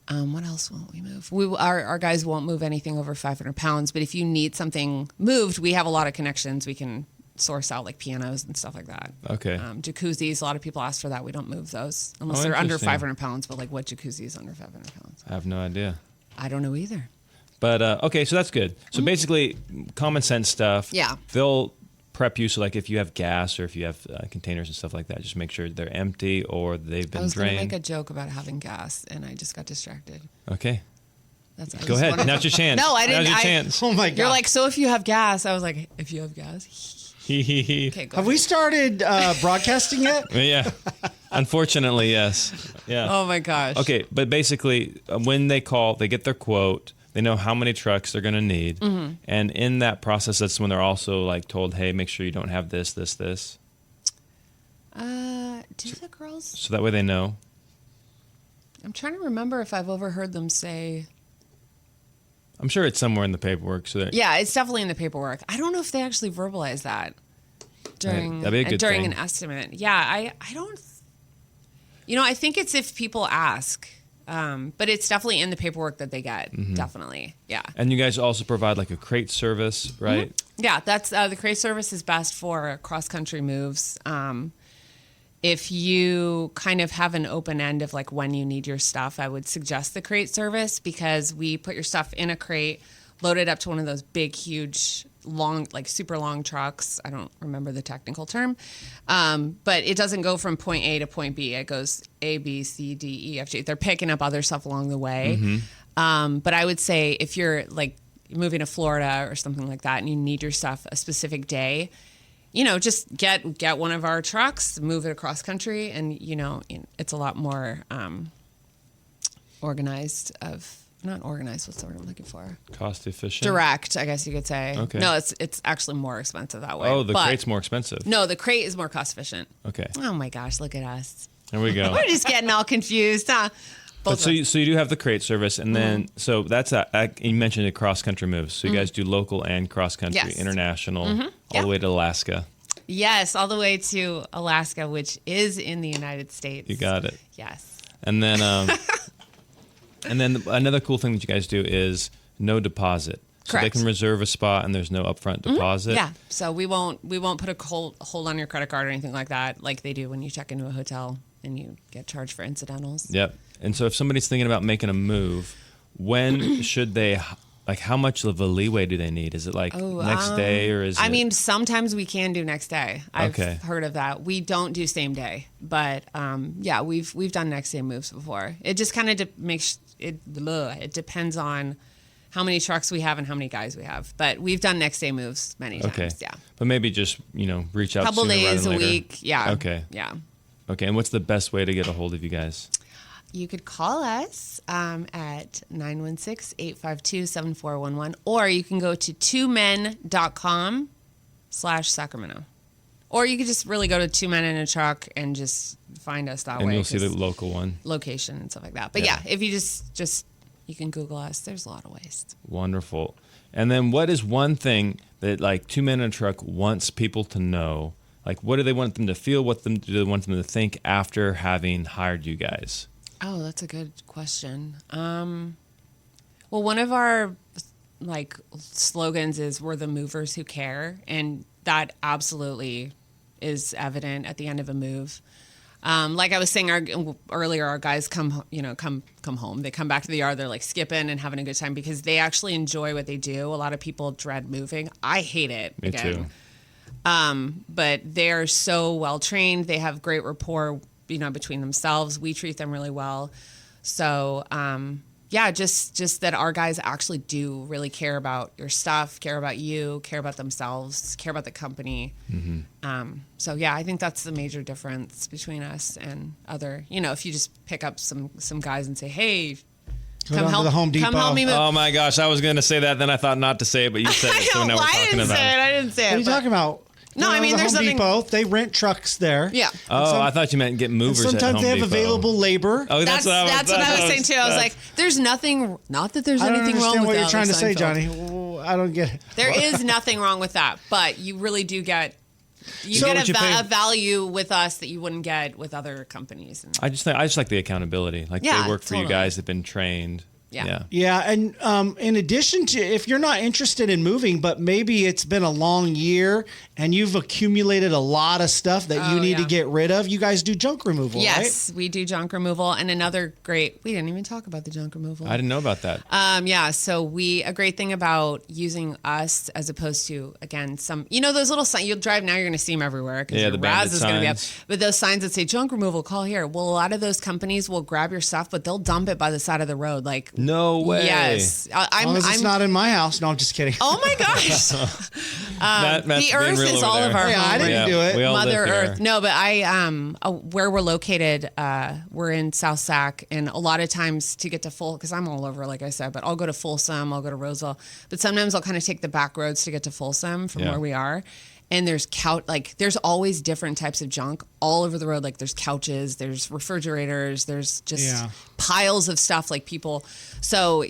Speaker 7: What else won't we move? Our guys won't move anything over 500 pounds, but if you need something moved, we have a lot of connections. We can source out pianos and stuff like that.
Speaker 6: Okay.
Speaker 7: Jacuzzis, a lot of people ask for that. We don't move those unless they're under 500 pounds. But what jacuzzi is under 500 pounds?
Speaker 6: I have no idea.
Speaker 7: I don't know either.
Speaker 6: But okay, so that's good. So basically, common sense stuff.
Speaker 7: Yeah.
Speaker 6: They'll prep you. So like if you have gas or if you have containers and stuff like that, just make sure they're empty or they've been
Speaker 7: I was going to
Speaker 6: drained.
Speaker 7: make a joke about having gas, and I just got distracted.
Speaker 6: Okay.
Speaker 7: That's,
Speaker 6: Go ahead. Now's your chance.
Speaker 7: No, I didn't.
Speaker 6: Now's your chance.
Speaker 8: Oh my God.
Speaker 7: You're like, so if you have gas, I was like, if you have gas. Okay, go
Speaker 8: Have
Speaker 7: ahead.
Speaker 8: we started broadcasting yet?
Speaker 6: Yeah. Unfortunately, yes. Yeah.
Speaker 7: Oh my gosh.
Speaker 6: Okay, but basically, when they call, they get their quote. They know how many trucks they're going to need, and in that process, that's when they're also like told, "Hey, make sure you don't have this, this, this."
Speaker 7: Do the girls?
Speaker 6: So that way they know.
Speaker 7: I'm trying to remember if I've overheard them say.
Speaker 6: I'm sure it's somewhere in the paperwork. So that
Speaker 7: Yeah, it's definitely in the paperwork. I don't know if they actually verbalize that during
Speaker 6: That'd be a good
Speaker 7: during
Speaker 6: thing.
Speaker 7: an estimate. Yeah, I don't. I think it's if people ask, but it's definitely in the paperwork that they get. Definitely, yeah.
Speaker 6: And you guys also provide like a crate service, right?
Speaker 7: Yeah, that's the crate service is best for cross country moves. If you kind of have an open end of like when you need your stuff, I would suggest the crate service because we put your stuff in a crate, load it up to one of those big, huge, long, like super long trucks. I don't remember the technical term, but it doesn't go from point A to point B. It goes A, B, C, D, E, F, G. They're picking up other stuff along the way. But I would say if you're like moving to Florida or something like that and you need your stuff a specific day, just get one of our trucks, move it across country, and it's a lot more organized. Not organized. What's the word I'm looking for?
Speaker 6: Cost efficient.
Speaker 7: Direct, I guess you could say.
Speaker 6: Okay.
Speaker 7: No, it's actually more expensive that way.
Speaker 6: Oh, the
Speaker 7: But-
Speaker 6: crate's more expensive.
Speaker 7: No, the crate is more cost efficient.
Speaker 6: Okay.
Speaker 7: Oh my gosh, look at us.
Speaker 6: There we go.
Speaker 7: We're just getting all confused, huh?
Speaker 6: But
Speaker 7: Both
Speaker 6: so
Speaker 7: of
Speaker 6: you,
Speaker 7: us.
Speaker 6: so you do have the crate service, and then so that's you mentioned a cross country moves. So you guys do local and cross country,
Speaker 7: Yes.
Speaker 6: international, all
Speaker 7: Yeah.
Speaker 6: the way to Alaska.
Speaker 7: Yes, all the way to Alaska, which is in the United States.
Speaker 6: You got it.
Speaker 7: Yes.
Speaker 6: And then another cool thing that you guys do is no deposit. So they
Speaker 7: Correct.
Speaker 6: can reserve a spot, and there's no upfront deposit.
Speaker 7: Yeah. So we won't put a hold on your credit card or anything like that, like they do when you check into a hotel and you get charged for incidentals.
Speaker 6: Yep. And so if somebody's thinking about making a move, when should they? Like, how much of a leeway do they need? Is it like next day, or is it?
Speaker 7: I mean, sometimes we can do next day. I've
Speaker 6: Okay.
Speaker 7: heard of that. We don't do same day, but yeah, we've done next day moves before. It just kind of it depends on how many trucks we have and how many guys we have. But we've done next day moves many
Speaker 6: Okay.
Speaker 7: times. Yeah,
Speaker 6: But maybe just reach out.
Speaker 7: couple
Speaker 6: sooner rather
Speaker 7: days
Speaker 6: than
Speaker 7: a
Speaker 6: later.
Speaker 7: week. Yeah.
Speaker 6: Okay.
Speaker 7: Yeah.
Speaker 6: Okay. And what's the best way to get a hold of you guys?
Speaker 7: You could call us at 916-852-7411, or you can go to twomen.com/Sacramento. Or you could just really go to 2 Men in a Truck and just find us that way.
Speaker 6: And you'll see the
Speaker 7: 'cause
Speaker 6: local one.
Speaker 7: location and stuff like that. But
Speaker 6: Yeah.
Speaker 7: yeah, if you just you can Google us. There's a lot of ways.
Speaker 6: Wonderful. And then what is one thing that like 2 Men in a Truck wants people to know? Like, what do they want them to feel? What do they want them to think after having hired you guys?
Speaker 7: Oh, that's a good question. Well, one of our slogans is "We're the movers who care," and that absolutely is evident at the end of a move. Like I was saying earlier, our guys come home. They come back to the yard. They're like skipping and having a good time because they actually enjoy what they do. A lot of people dread moving. I hate it.
Speaker 6: Me too.
Speaker 7: But they're so well trained. They have great rapport, between themselves. We treat them really well. So, yeah, just that our guys actually do really care about your stuff, care about you, care about themselves, care about the company. So yeah, I think that's the major difference between us and other, if you just pick up some guys and say, hey,
Speaker 8: Come down to the Home
Speaker 7: come help me
Speaker 8: Depot.
Speaker 7: move.
Speaker 6: Oh my gosh, I was going to say that, then I thought not to say it, but you said it, so now we're
Speaker 7: I
Speaker 6: talking
Speaker 7: didn't
Speaker 6: about
Speaker 7: say it.
Speaker 6: it.
Speaker 7: I didn't say it.
Speaker 8: What are you
Speaker 7: but-
Speaker 8: talking about?
Speaker 7: No,
Speaker 8: Go
Speaker 7: I
Speaker 8: to
Speaker 7: mean,
Speaker 8: the
Speaker 7: there's
Speaker 8: Home
Speaker 7: something-
Speaker 8: Depot. They rent trucks there.
Speaker 7: Yeah.
Speaker 6: Oh, I thought you meant get movers at
Speaker 8: Sometimes
Speaker 6: Home
Speaker 8: they have
Speaker 6: Depot.
Speaker 8: available labor.
Speaker 6: Oh,
Speaker 7: That's what I was saying too. I was like, there's nothing, not that there's
Speaker 8: I don't
Speaker 7: anything wrong
Speaker 8: understand
Speaker 7: with
Speaker 8: what
Speaker 7: that.
Speaker 8: you're trying to say,
Speaker 7: Seinfeld.
Speaker 8: Johnny. Well, I don't get it.
Speaker 7: There is nothing wrong with that, but you really do get
Speaker 6: So would you pay-
Speaker 7: a value with us that you wouldn't get with other companies. And
Speaker 6: I just like the accountability. Like
Speaker 7: Yeah,
Speaker 6: they work for you
Speaker 7: totally.
Speaker 6: guys, they've been trained.
Speaker 7: Yeah.
Speaker 8: Yeah, and in addition to, if you're not interested in moving, but maybe it's been a long year and you've accumulated a lot of stuff that you need to get rid of, you guys do junk removal, right?
Speaker 7: Yes, we do junk removal. And another great, we didn't even talk about the junk removal.
Speaker 6: I didn't know about that.
Speaker 7: So a great thing about using us as opposed to, again, those little signs, you'll drive now, you're going to see them everywhere because your
Speaker 6: the
Speaker 7: Raz
Speaker 6: bandit
Speaker 7: is going to be up.
Speaker 6: signs.
Speaker 7: But those signs that say junk removal, call here. Well, a lot of those companies will grab your stuff, but they'll dump it by the side of the road. Like,
Speaker 6: No way.
Speaker 7: yes.
Speaker 8: As long as it's not in my house. No, I'm just kidding.
Speaker 7: Oh my gosh.
Speaker 6: Matt's
Speaker 7: The
Speaker 6: being
Speaker 7: earth
Speaker 6: real
Speaker 7: is
Speaker 6: over
Speaker 7: all
Speaker 6: there.
Speaker 7: of our
Speaker 8: Yeah, I
Speaker 7: home.
Speaker 8: didn't do it.
Speaker 6: We all
Speaker 7: Mother
Speaker 6: live here.
Speaker 7: Earth. No, but where we're located, we're in South Sac, and a lot of times to get to because I'm all over, like I said, but I'll go to Folsom, I'll go to Roseville, but sometimes I'll kind of take the back roads to get to Folsom from where we are. And there's there's always different types of junk all over the road. Like there's couches, there's refrigerators, there's just piles of stuff like people. So,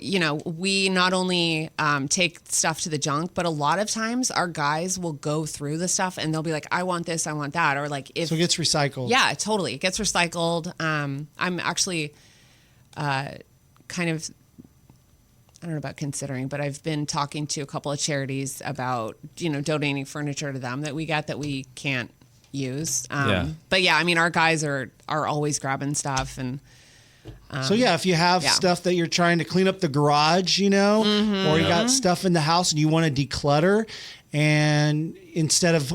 Speaker 7: we not only take stuff to the junk, but a lot of times our guys will go through the stuff and they'll be like, I want this, I want that. Or like
Speaker 8: So it gets recycled.
Speaker 7: Yeah, totally. It gets recycled. I'm actually kind of, I don't know about considering, but I've been talking to a couple of charities about, donating furniture to them that we get that we can't use. But yeah, I mean, our guys are always grabbing stuff and.
Speaker 8: So if you have stuff that you're trying to clean up the garage, or you got stuff in the house and you want to declutter, and instead of,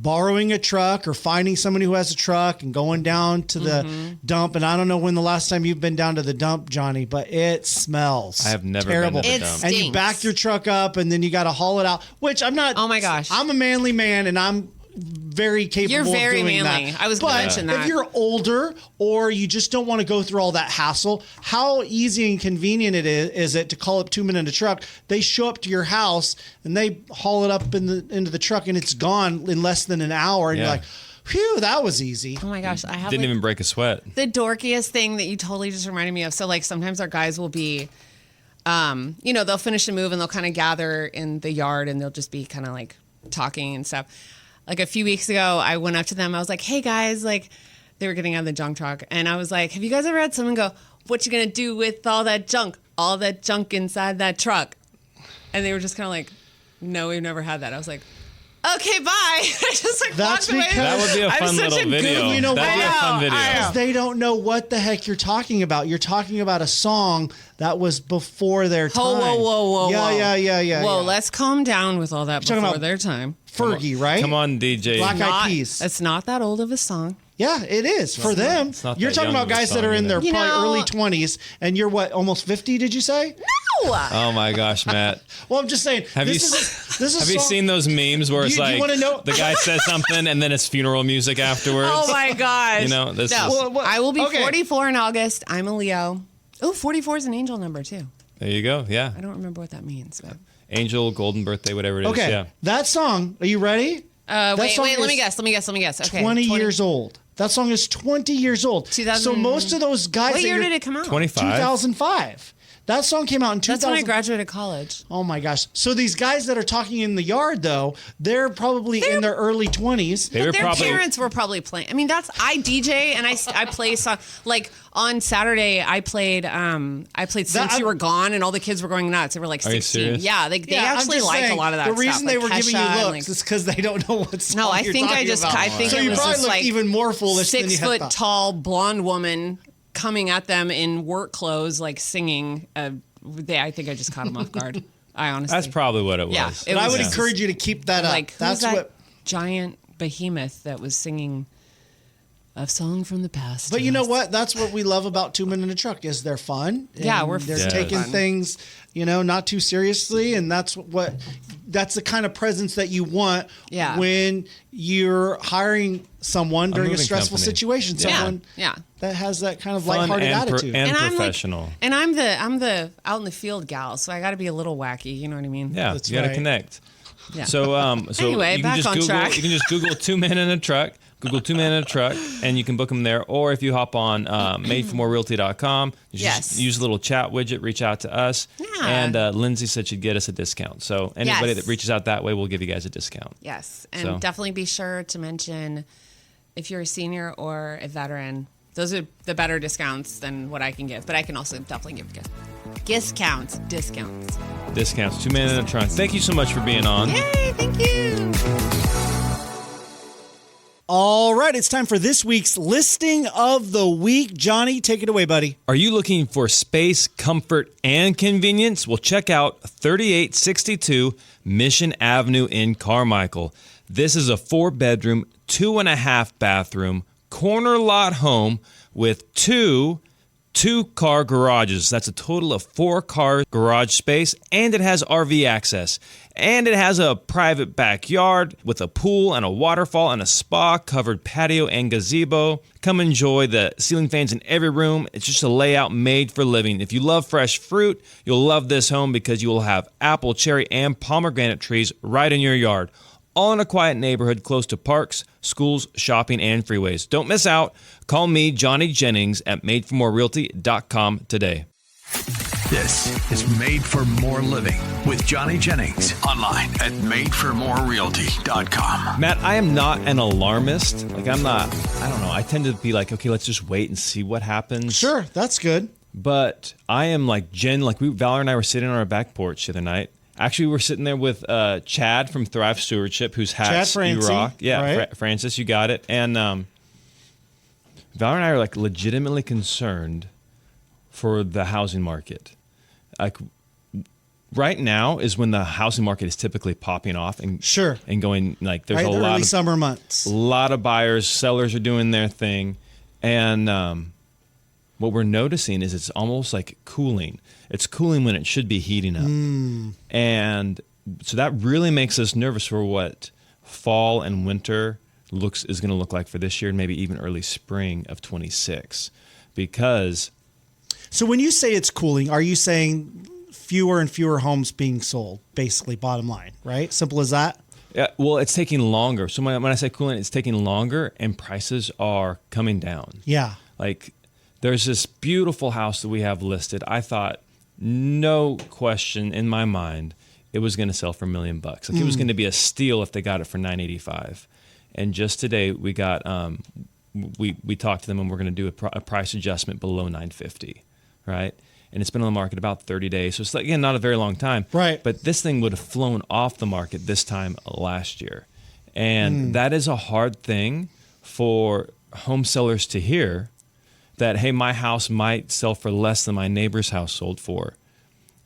Speaker 8: borrowing a truck or finding somebody who has a truck and going down to the dump. And I don't know when the last time you've been down to the dump, Johnny, but it smells
Speaker 6: I have never
Speaker 8: terrible.
Speaker 6: been to the
Speaker 7: It
Speaker 6: dump.
Speaker 8: And you
Speaker 7: stinks.
Speaker 8: back your truck up and then you got to haul it out, which I'm not.
Speaker 7: Oh my gosh.
Speaker 8: I'm a manly man and I'm very capable
Speaker 7: You're very
Speaker 8: of doing
Speaker 7: manly.
Speaker 8: that.
Speaker 7: I was gonna
Speaker 8: But
Speaker 7: mention that.
Speaker 8: if you're older or you just don't want to go through all that hassle, how easy and convenient is it to call up 2 Men in a Truck? They show up to your house and they haul it up into the truck and it's gone in less than an hour. And you're like, phew, that was easy.
Speaker 7: Oh my gosh, I have
Speaker 6: Didn't even break a sweat.
Speaker 7: the dorkiest thing that you totally just reminded me of. So like sometimes our guys will be, they'll finish a move and they'll kind of gather in the yard and they'll just be kind of like talking and stuff. Like a few weeks ago, I went up to them. I was like, hey guys, like they were getting out of the junk truck. And I was like, have you guys ever had someone go, what you gonna do with all that junk inside that truck? And they were just kind of like, no, we've never had that. I was like, okay, bye. I just like
Speaker 8: That's
Speaker 7: walked away.
Speaker 8: because-
Speaker 6: That would be a
Speaker 7: I'm
Speaker 6: fun
Speaker 7: such
Speaker 6: little
Speaker 7: a
Speaker 6: video.
Speaker 7: goof.
Speaker 8: You know
Speaker 6: That'd be a
Speaker 8: what?
Speaker 6: fun video.
Speaker 8: Because they don't know what the heck you're talking about. You're talking about a song that was before their time.
Speaker 7: Whoa.
Speaker 8: Yeah.
Speaker 7: Whoa, let's calm down with all that
Speaker 8: talking
Speaker 7: before
Speaker 8: about-
Speaker 7: their time.
Speaker 8: Fergie, right?
Speaker 6: Come on, DJ.
Speaker 8: Black Eyed Peas.
Speaker 7: It's not that old of a song.
Speaker 8: Yeah, it is for them.
Speaker 6: it's not
Speaker 8: You're
Speaker 6: that
Speaker 8: talking
Speaker 6: young
Speaker 8: about
Speaker 6: of a
Speaker 8: guys that
Speaker 6: song
Speaker 8: are in their
Speaker 6: either.
Speaker 7: You
Speaker 8: probably
Speaker 7: know-
Speaker 8: early 20s, and you're what, almost 50? Did you say?
Speaker 7: No.
Speaker 6: Oh my gosh, Matt.
Speaker 8: Well, I'm just saying.
Speaker 6: Have you seen those memes where it's
Speaker 8: Do you
Speaker 6: like
Speaker 8: wanna know-
Speaker 6: the guy says something and then it's funeral music afterwards?
Speaker 7: Oh my gosh.
Speaker 6: This
Speaker 7: No.
Speaker 6: is
Speaker 8: Well,
Speaker 7: I will be
Speaker 8: okay.
Speaker 7: 44 in August. I'm a Leo. Oh, 44 is an angel number too.
Speaker 6: there you go. Yeah,
Speaker 7: I don't remember what that means. But.
Speaker 6: angel, golden birthday, whatever it is.
Speaker 8: Okay,
Speaker 6: Yeah.
Speaker 8: that song, are you ready?
Speaker 7: Wait,
Speaker 8: song
Speaker 7: let
Speaker 8: is
Speaker 7: me guess. Okay.
Speaker 8: 20 years old. That song is 20 years old.
Speaker 7: 2000
Speaker 8: So most of those guys
Speaker 7: What
Speaker 8: that
Speaker 7: year
Speaker 8: you're-
Speaker 7: did it come out?
Speaker 6: 25.
Speaker 8: 2005. That song came out in 2000.
Speaker 7: That's when I graduated college.
Speaker 8: Oh my gosh. So these guys that are talking in the yard though, they're probably in their early 20s.
Speaker 6: They were
Speaker 7: Their
Speaker 6: probably
Speaker 7: parents were probably playing. I mean, I DJ and I play song. Like on Saturday, I played Since You Were Gone, and all the kids were going nuts. They were like
Speaker 6: Are you
Speaker 7: 16.
Speaker 6: serious?
Speaker 7: Yeah, they
Speaker 8: Yeah, I'm
Speaker 7: actually
Speaker 8: just
Speaker 7: like
Speaker 8: saying,
Speaker 7: a lot of that
Speaker 8: The reason
Speaker 7: stuff.
Speaker 8: they
Speaker 7: like
Speaker 8: were giving
Speaker 7: Kesha
Speaker 8: you
Speaker 7: and,
Speaker 8: looks
Speaker 7: like-
Speaker 8: is because they don't know what song
Speaker 7: No, I
Speaker 8: you're
Speaker 7: think I
Speaker 8: talking
Speaker 7: just
Speaker 8: about.
Speaker 7: I think
Speaker 8: so
Speaker 7: it
Speaker 8: you
Speaker 7: was
Speaker 8: probably
Speaker 7: just
Speaker 8: look
Speaker 7: like
Speaker 8: even more foolish than
Speaker 7: 6
Speaker 8: you had
Speaker 7: foot
Speaker 8: thought.
Speaker 7: tall blonde woman coming at them in work clothes, like singing. I think I just caught them off guard. I honestly.
Speaker 6: That's probably what it was.
Speaker 7: Yeah, it
Speaker 8: But I
Speaker 7: was
Speaker 8: would
Speaker 7: just-
Speaker 8: encourage you to keep that up.
Speaker 7: like who's
Speaker 8: That's
Speaker 7: that
Speaker 8: what.
Speaker 7: giant behemoth that was singing a song from the past.
Speaker 8: But
Speaker 7: to
Speaker 8: you know
Speaker 7: us?
Speaker 8: what? That's what we love about 2 Men in a Truck is they're fun.
Speaker 7: Yeah,
Speaker 8: and
Speaker 7: we're
Speaker 8: they're
Speaker 6: Yeah.
Speaker 8: taking
Speaker 7: fun.
Speaker 8: things, not too seriously, and that's the kind of presence that you want
Speaker 7: Yeah.
Speaker 8: when you're hiring someone during a
Speaker 6: moving
Speaker 8: stressful
Speaker 6: company.
Speaker 8: situation.
Speaker 6: Yeah.
Speaker 8: Someone
Speaker 7: Yeah.
Speaker 8: that has that kind of
Speaker 6: Fun
Speaker 8: lighthearted attitude.
Speaker 6: and
Speaker 7: I'm
Speaker 6: professional.
Speaker 7: like, and I'm the out in the field gal, so I got to be a little wacky. You know what I mean?
Speaker 6: Yeah,
Speaker 8: That's
Speaker 6: you got to
Speaker 8: right.
Speaker 6: connect.
Speaker 7: Yeah.
Speaker 6: So
Speaker 7: Anyway,
Speaker 6: you can
Speaker 7: back
Speaker 6: just
Speaker 7: on
Speaker 6: Google,
Speaker 7: track.
Speaker 6: You can just Google 2 Men in a Truck. Google 2 Men in a Truck, and you can book them there. Or if you hop on madeformorerealty.com, you just
Speaker 7: Yes.
Speaker 6: use a little chat widget, reach out to us.
Speaker 7: Yeah.
Speaker 6: And Lyndsay said she'd get us a discount. So anybody
Speaker 7: Yes.
Speaker 6: that reaches out that way, we'll give you guys a discount.
Speaker 7: Yes, and
Speaker 6: So.
Speaker 7: definitely be sure to mention if you're a senior or a veteran. those are the better discounts than what I can give. But I can also definitely give discounts.
Speaker 6: Discounts. 2 men in a trunk. Thank you so much for being on.
Speaker 7: Yay, thank you.
Speaker 8: All right, it's time for this week's listing of the week. Johnny, take it away, buddy.
Speaker 6: Are you looking for space, comfort, and convenience? Well, check out 3862 Mission Avenue in Carmichael. This is a 4-bedroom, 2.5 bathroom, corner lot home with two-car garages. That's a total of 4-car garage space, and it has RV access. And it has a private backyard with a pool and a waterfall and a spa-covered patio and gazebo. Come enjoy the ceiling fans in every room. It's just a layout made for living. If you love fresh fruit, you'll love this home because you will have apple, cherry, and pomegranate trees right in your yard. All in a quiet neighborhood close to parks, schools, shopping, and freeways. Don't miss out. Call me, Johnny Jennings, at madeformorerealty.com today.
Speaker 1: This is Made for More Living with Johnny Jennings. Online at madeformorerealty.com.
Speaker 6: Matt, I am not an alarmist. I tend to be like, okay, let's just wait and see what happens.
Speaker 8: Sure, that's good.
Speaker 6: But I am like Jen, Valor and I were sitting on our back porch the other night. Actually, we were sitting there with Chad from Thrive Stewardship, whose hats you rock. Yeah, right. Francis, you got it. And Valor and I are like legitimately concerned for the housing market. Like right now is when the housing market is typically popping off and going like there's a lot of
Speaker 8: summer months.
Speaker 6: A lot of buyers, sellers are doing their thing, and what we're noticing is it's almost like cooling. It's cooling when it should be heating up, and so that really makes us nervous for what fall and winter is going to look like for this year, and maybe even early spring of 26, because.
Speaker 8: So when you say it's cooling, are you saying fewer and fewer homes being sold, basically, bottom line, right? Simple as that?
Speaker 6: Yeah, well, it's taking longer. So when I say cooling, it's taking longer and prices are coming down.
Speaker 8: Yeah.
Speaker 6: Like there's this beautiful house that we have listed. I thought, no question in my mind, it was going to sell for $1 million. Like it was going to be a steal if they got it for $985. And just today we got, we talked to them and we're going to do a price adjustment below $950. Right? And it's been on the market about 30 days. So it's, again, not a very long time.
Speaker 8: Right.
Speaker 6: But this thing would have flown off the market this time last year. And that is a hard thing for home sellers to hear, that, hey, my house might sell for less than my neighbor's house sold for.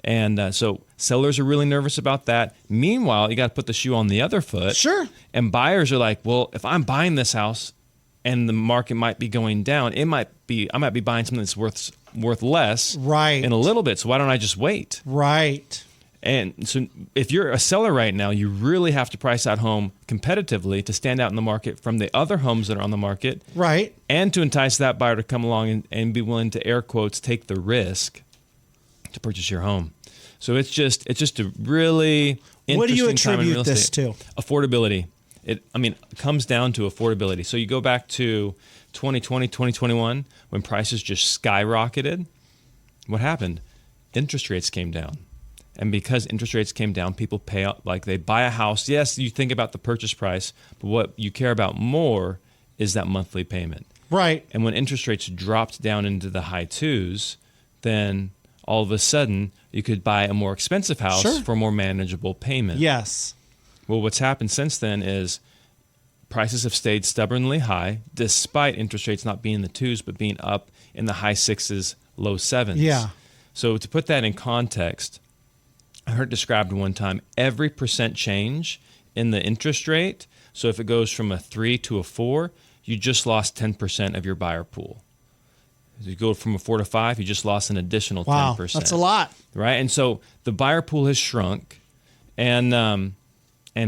Speaker 6: And so sellers are really nervous about that. Meanwhile, you got to put the shoe on the other foot.
Speaker 8: Sure.
Speaker 6: And buyers are like, well, if I'm buying this house and the market might be going down, I might be buying something that's worth less in a little bit. So why don't I just wait?
Speaker 8: Right.
Speaker 6: And so if you're a seller right now, you really have to price that home competitively to stand out in the market from the other homes that are on the market.
Speaker 8: Right.
Speaker 6: And to entice that buyer to come along and be willing to, air quotes, take the risk to purchase your home. So it's just a really interesting
Speaker 8: What do you
Speaker 6: time in real
Speaker 8: attribute this
Speaker 6: estate.
Speaker 8: to?
Speaker 6: Affordability. It comes down to affordability. So you go back to 2020, 2021, when prices just skyrocketed. What happened? Interest rates came down. And because interest rates came down, people pay up, like they buy a house. Yes, you think about the purchase price, but what you care about more is that monthly payment.
Speaker 8: Right.
Speaker 6: And when interest rates dropped down into the high 2s, then all of a sudden you could buy a more expensive house for a more manageable payment.
Speaker 8: Yes.
Speaker 6: Well, what's happened since then is prices have stayed stubbornly high, despite interest rates not being in the 2s, but being up in the high 6s, low 7s.
Speaker 8: Yeah.
Speaker 6: So to put that in context, I heard described one time, every percent change in the interest rate, so if it goes from a 3 to a 4, you just lost 10% of your buyer pool. If you go from a 4 to 5, you just lost an additional 10%.
Speaker 8: Wow, that's a lot.
Speaker 6: Right? And so the buyer pool has shrunk, and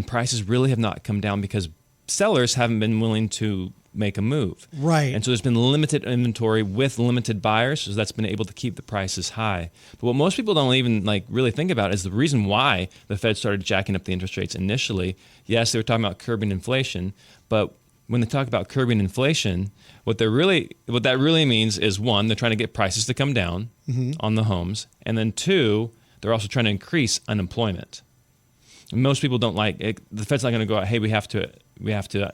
Speaker 6: prices really have not come down because sellers haven't been willing to make a move.
Speaker 8: Right.
Speaker 6: And so there's been limited inventory with limited buyers, so that's been able to keep the prices high. But what most people don't even really think about is the reason why the Fed started jacking up the interest rates initially. Yes, they were talking about curbing inflation, but when they talk about curbing inflation, what that really means is, one, they're trying to get prices to come down on the homes, and then two, they're also trying to increase unemployment. And most people don't like it. The Fed's not going to go out, hey, we have to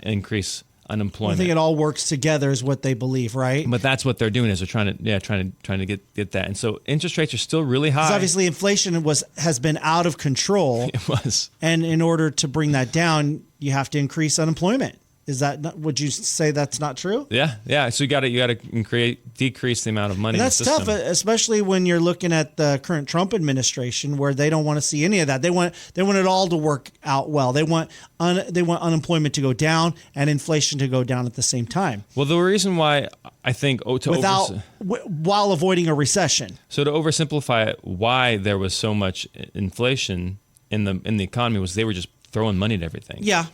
Speaker 6: increase unemployment.
Speaker 8: I think it all works together is what they believe, right?
Speaker 6: But that's what they're doing is they're trying to get that. And so interest rates are still really high.
Speaker 8: Because obviously inflation has been out of control.
Speaker 6: It was.
Speaker 8: And in order to bring that down, you have to increase unemployment. Is that not, would you say that's not true?
Speaker 6: Yeah. So you got to decrease the amount of money.
Speaker 8: And that's
Speaker 6: in the
Speaker 8: tough,
Speaker 6: system.
Speaker 8: especially when you're looking at the current Trump administration, where they don't want to see any of that. They want it all to work out well. They want unemployment to go down and inflation to go down at the same time.
Speaker 6: Well, the reason why I think
Speaker 8: while avoiding a recession.
Speaker 6: So to oversimplify it, why there was so much inflation in the economy was they were just throwing money at everything.
Speaker 8: Yeah.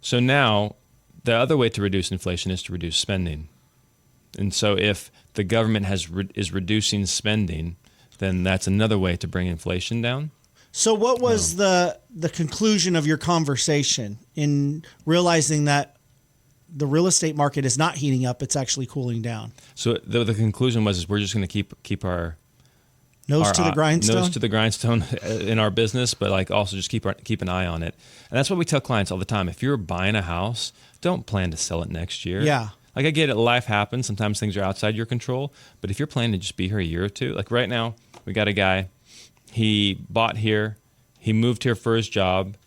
Speaker 6: So now the other way to reduce inflation is to reduce spending. And so if the government is reducing spending, then that's another way to bring inflation down.
Speaker 8: So what was the conclusion of your conversation in realizing that the real estate market is not heating up, it's actually cooling down? So
Speaker 6: the conclusion was we're just going to keep our
Speaker 8: nose to the grindstone
Speaker 6: in our business, but like also just keep an eye on it. And that's what we tell clients all the time. If you're buying a house, don't plan to sell it next year.
Speaker 8: Yeah.
Speaker 6: Like I get it, life happens. Sometimes things are outside your control. But if you're planning to just be here a year or two, like right now, we got a guy, he bought here, he moved here for his job,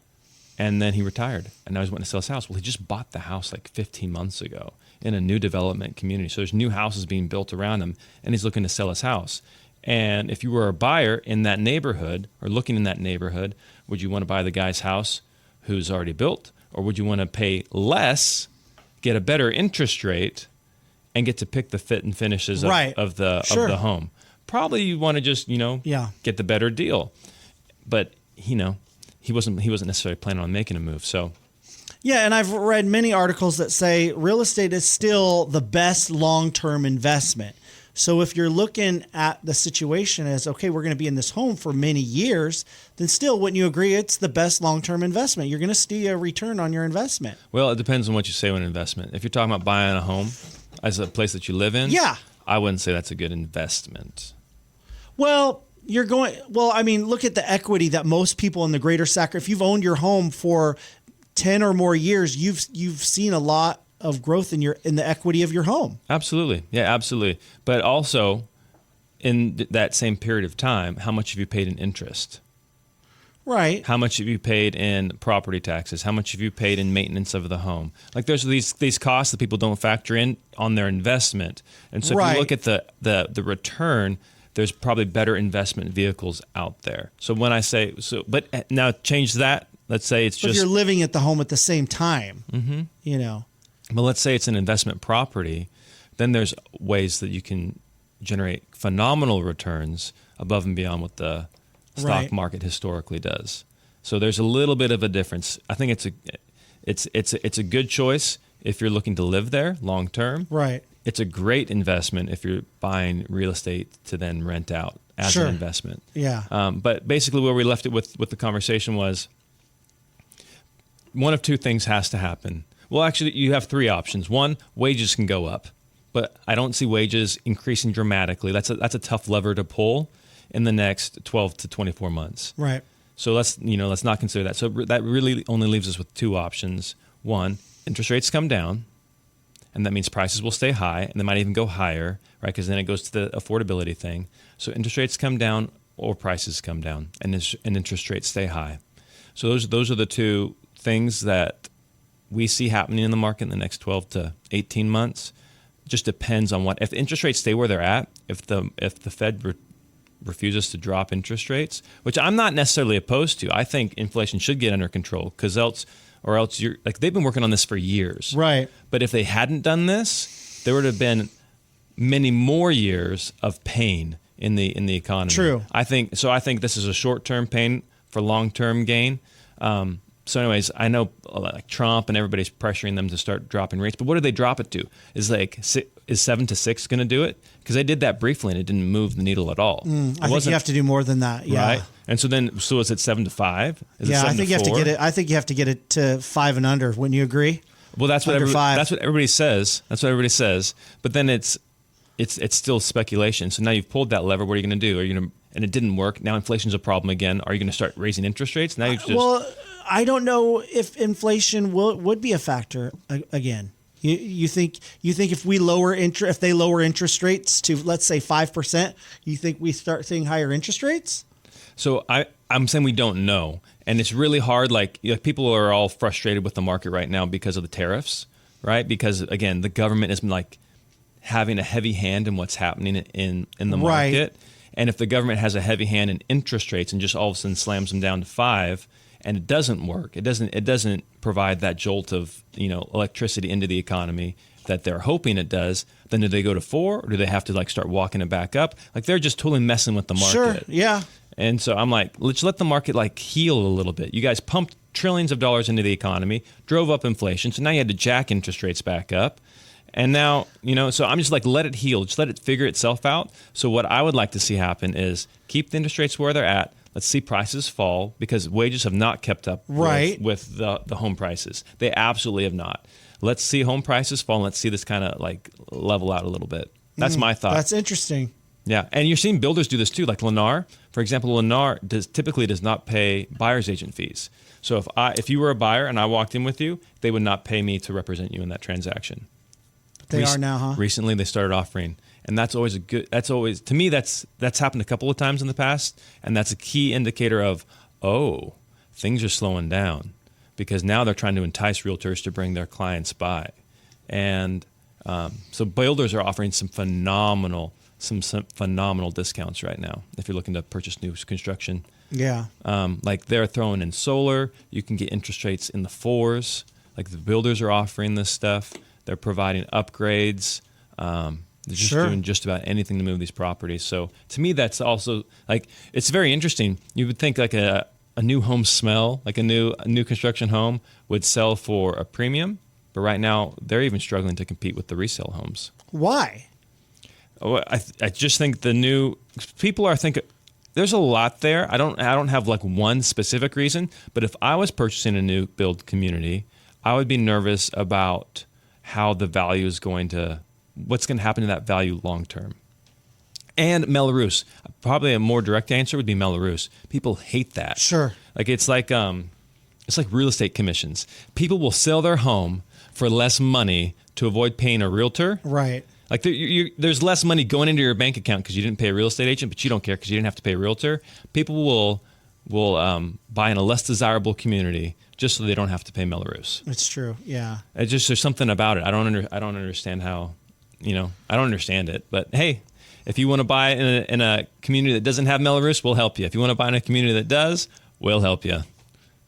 Speaker 6: and then he retired. And now he's wanting to sell his house. Well, he just bought the house like 15 months ago in a new development community. So there's new houses being built around him, and he's looking to sell his house. And if you were a buyer in that neighborhood or looking in that neighborhood, would you want to buy the guy's house who's already built? Or would you want to pay less, get a better interest rate, and get to pick the fit and finishes of the home? Probably you want to just, get the better deal. But, he wasn't necessarily planning on making a move. So
Speaker 8: yeah, and I've read many articles that say real estate is still the best long-term investment. So if you're looking at the situation as, okay, we're going to be in this home for many years, then still, wouldn't you agree it's the best long-term investment? You're going to see a return on your investment.
Speaker 6: Well, it depends on what you say when investment. If you're talking about buying a home as a place that you live in, I wouldn't say that's a good investment.
Speaker 8: Well, look at the equity that most people in the greater Sacramento, if you've owned your home for 10 or more years, you've seen a lot of growth in the equity of your home.
Speaker 6: Absolutely. Yeah, absolutely. But also in that same period of time, how much have you paid in interest?
Speaker 8: Right.
Speaker 6: How much have you paid in property taxes? How much have you paid in maintenance of the home? Like there's these costs that people don't factor in on their investment. And so if you look at the return, there's probably better investment vehicles out there. So when I say but now change that. Let's say it's
Speaker 8: but
Speaker 6: just
Speaker 8: you're living at the home at the same time.
Speaker 6: Mm-hmm. But let's say it's an investment property, then there's ways that you can generate phenomenal returns above and beyond what the stock market historically does. So there's a little bit of a difference. I think it's a good choice if you're looking to live there long term.
Speaker 8: Right.
Speaker 6: It's a great investment if you're buying real estate to then rent out as an investment.
Speaker 8: Yeah.
Speaker 6: But basically where we left it with the conversation was one of two things has to happen. Well, actually, you have three options. One, wages can go up, but I don't see wages increasing dramatically. That's a tough lever to pull in the next 12 to 24 months.
Speaker 8: Right.
Speaker 6: So let's not consider that. So that really only leaves us with two options. One, interest rates come down, and that means prices will stay high, and they might even go higher, right? Because then it goes to the affordability thing. So interest rates come down or prices come down, and interest rates stay high. So those are the two things that we see happening in the market in the next 12 to 18 months. Just depends on if the interest rates stay where they're at, if the Fed refuses to drop interest rates, which I'm not necessarily opposed to. I think inflation should get under control because else you're like they've been working on this for years.
Speaker 8: Right.
Speaker 6: But if they hadn't done this, there would have been many more years of pain in the economy.
Speaker 8: True.
Speaker 6: I think this is a short-term pain for long-term gain. So anyways, I know like Trump and everybody's pressuring them to start dropping rates, but what do they drop it to? Is 7 to 6 going to do it? Because they did that briefly and it didn't move the needle at all.
Speaker 8: I think you have to do more than that. Yeah.
Speaker 6: Right. And so is it 7 to 5?
Speaker 8: I think you have to get it. I think you have to get it to 5 and under. Wouldn't you agree?
Speaker 6: Well, that's what everybody says. But then it's still speculation. So now you've pulled that lever. What are you going to do? And it didn't work. Now inflation's a problem again. Are you going to start raising interest rates? Now you just
Speaker 8: I don't know if inflation would be a factor again. You think if we if they lower interest rates to, let's say, 5%, you think we start seeing higher interest rates?
Speaker 6: So I'm saying we don't know. And it's really hard. Like people are all frustrated with the market right now because of the tariffs, right? Because again, the government has been like having a heavy hand in what's happening in the market. And if the government has a heavy hand in interest rates and just all of a sudden slams them down to 5%, and it doesn't work, it doesn't provide that jolt of electricity into the economy that they're hoping it does, then do they go to 4%, or do they have to like start walking it back up? Like they're just totally messing with the market.
Speaker 8: Sure, yeah.
Speaker 6: And so I'm like, let's let the market like heal a little bit. You guys pumped trillions of dollars into the economy, drove up inflation, so now you had to jack interest rates back up. And now, so I'm just like, let it heal. Just let it figure itself out. So what I would like to see happen is keep the interest rates where they're at. Let's see prices fall, because wages have not kept up with the home prices. They absolutely have not. Let's see home prices fall, and let's see this kind of like level out a little bit. That's my thought.
Speaker 8: That's interesting.
Speaker 6: Yeah, and you're seeing builders do this too. Like Lennar, for example, Lennar typically does not pay buyer's agent fees. So if you were a buyer and I walked in with you, they would not pay me to represent you in that transaction.
Speaker 8: They are now, huh?
Speaker 6: Recently, they started offering. And that's always to me, that's happened a couple of times in the past. And that's a key indicator of, things are slowing down, because now they're trying to entice realtors to bring their clients by. And so builders are offering some phenomenal discounts right now if you're looking to purchase new construction.
Speaker 8: Yeah.
Speaker 6: Like they're throwing in solar. You can get interest rates in the 4s. Like the builders are offering this stuff. They're providing upgrades. They're just doing just about anything to move these properties. So to me, that's also like, it's very interesting. You would think like a new home smell, like a new construction home would sell for a premium, but right now they're even struggling to compete with the resale homes.
Speaker 8: Why?
Speaker 6: I just think the new people are thinking there's a lot there. I don't have like one specific reason, but if I was purchasing a new build community, I would be nervous about how the value is what's going to happen to that value long term. And Melrose, probably a more direct answer would be Melrose. People hate that.
Speaker 8: Sure.
Speaker 6: Like it's like real estate commissions. People will sell their home for less money to avoid paying a realtor.
Speaker 8: Right.
Speaker 6: Like there's less money going into your bank account because you didn't pay a real estate agent, but you don't care because you didn't have to pay a realtor. People will buy in a less desirable community just so they don't have to pay Melrose.
Speaker 8: It's true. Yeah.
Speaker 6: There's something about it. I don't understand how. I don't understand it, but hey, if you want to buy in a community that doesn't have Melrose, we'll help you. If you want to buy in a community that does, we'll help you.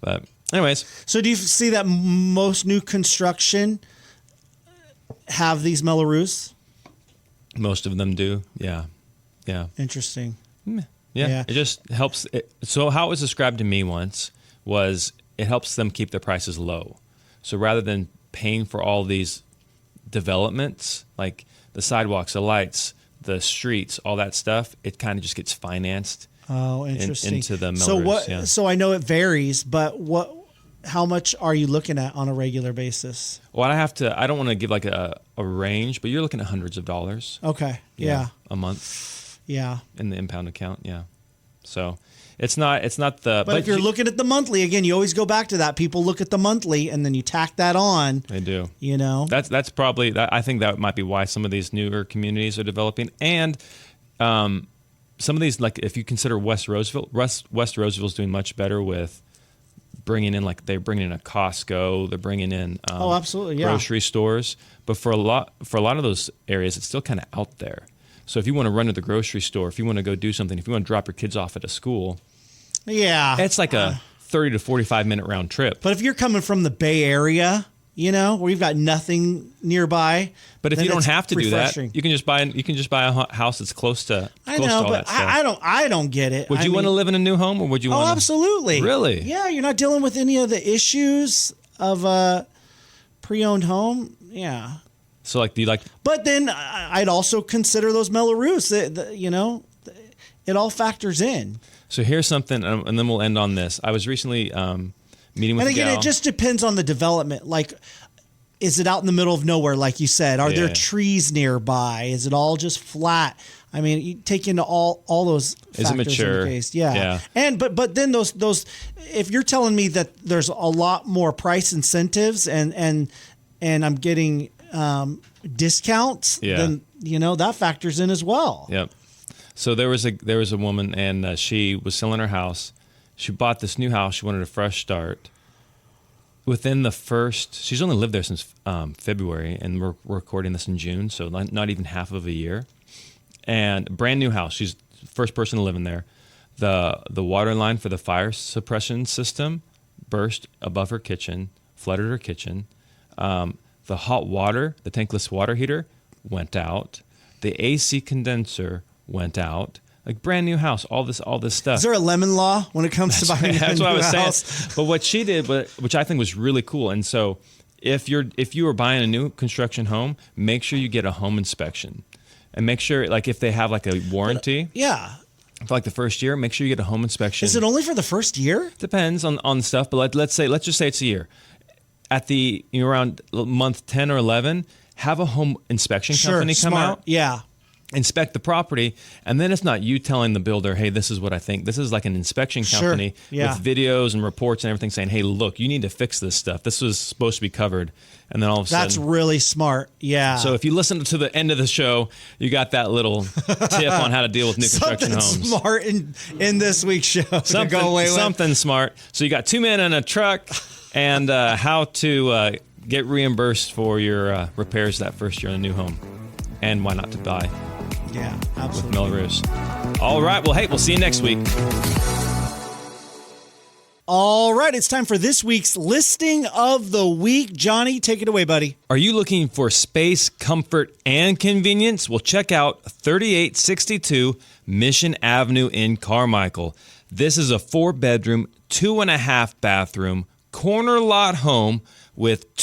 Speaker 6: But anyways.
Speaker 8: So do you see that most new construction have these Melrose?
Speaker 6: Most of them do. Yeah. Yeah.
Speaker 8: Interesting.
Speaker 6: Yeah. It just helps. So how it was described to me once was it helps them keep their prices low. So rather than paying for all these developments, like the sidewalks, the lights, the streets, all that stuff, it kind of just gets financed.
Speaker 8: Oh, interesting.
Speaker 6: Into the Melrose.
Speaker 8: So I know it varies, but how much are you looking at on a regular basis?
Speaker 6: Well, I don't want to give like a range, but you're looking at hundreds of dollars.
Speaker 8: Okay. Yeah.
Speaker 6: A month.
Speaker 8: Yeah.
Speaker 6: In the impound account. Yeah. So it's not the.
Speaker 8: But if you're looking at the monthly, again, you always go back to that. People look at the monthly and then you tack that on.
Speaker 6: They do.
Speaker 8: That's
Speaker 6: probably, I think that might be why some of these newer communities are developing. And some of these, like if you consider West Roseville's doing much better with bringing in, like they're bringing in a Costco, they're bringing in
Speaker 8: absolutely, yeah,
Speaker 6: grocery stores. But for a lot of those areas, it's still kind of out there. So if you want to run to the grocery store, if you want to go do something, if you want to drop your kids off at a school, it's like a 30 to 45 minute round trip.
Speaker 8: But if you're coming from the Bay Area, where you've got nothing nearby,
Speaker 6: but if you don't have to do that, you can just buy a house that's close to.
Speaker 8: I know,
Speaker 6: all
Speaker 8: but
Speaker 6: that stuff.
Speaker 8: I don't get it.
Speaker 6: Would you want to live in a new home, or would you want?
Speaker 8: Oh, absolutely.
Speaker 6: Really?
Speaker 8: Yeah, you're not dealing with any of the issues of a pre-owned home. Yeah.
Speaker 6: So, like, do you like?
Speaker 8: But then I'd also consider those Melrose. It all factors in.
Speaker 6: So here's something, and then we'll end on this. I was recently meeting with.
Speaker 8: And again, it just depends on the development. Like, is it out in the middle of nowhere, like you said? Are there trees nearby? Is it all just flat? I mean, you take into all those factors.
Speaker 6: Is it mature?
Speaker 8: In the case. Yeah. And but then those if you're telling me that there's a lot more price incentives and I'm getting discounts, then that factors in as well.
Speaker 6: Yep. So there was a woman, and she was selling her house. She bought this new house. She wanted a fresh start. Within she's only lived there since February, and we're recording this in June, so not even half of a year. And brand new house. She's the first person to live in there. The water line for the fire suppression system burst above her kitchen, flooded her kitchen. The hot water, the tankless water heater, went out. The AC condenser went out. Like brand new house, all this stuff.
Speaker 8: Is there a lemon law when it comes to buying a new house?
Speaker 6: That's what I was saying. But what she did, which I think was really cool, and so if you are buying a new construction home, make sure you get a home inspection, and make sure like if they have like a warranty. For like the first year, make sure you get a home inspection.
Speaker 8: Is it only for the first year?
Speaker 6: Depends on stuff, but let's just say it's a year. At the around month 10 or 11, have a home inspection company come out.
Speaker 8: Yeah.
Speaker 6: Inspect the property, and then it's not you telling the builder, hey, this is what I think. This is like an inspection company with videos and reports and everything saying, hey, look, you need to fix this stuff. This was supposed to be covered. And then all of a sudden...
Speaker 8: That's really smart. Yeah.
Speaker 6: So if you listen to the end of the show, you got that little tip on how to deal with new construction homes.
Speaker 8: Something smart in this week's show to go away with.
Speaker 6: Something smart. So you got 2 men in a truck and how to get reimbursed for your repairs that first year in a new home. And why not to buy.
Speaker 8: Yeah, absolutely.
Speaker 6: With Melrose. All right. Well, hey, we'll see you next week.
Speaker 8: All right. It's time for this week's listing of the week. Johnny, take it away, buddy.
Speaker 6: Are you looking for space, comfort, and convenience? Well, check out 3862 Mission Avenue in Carmichael. This is a 4-bedroom, 2.5 bathroom, corner lot home with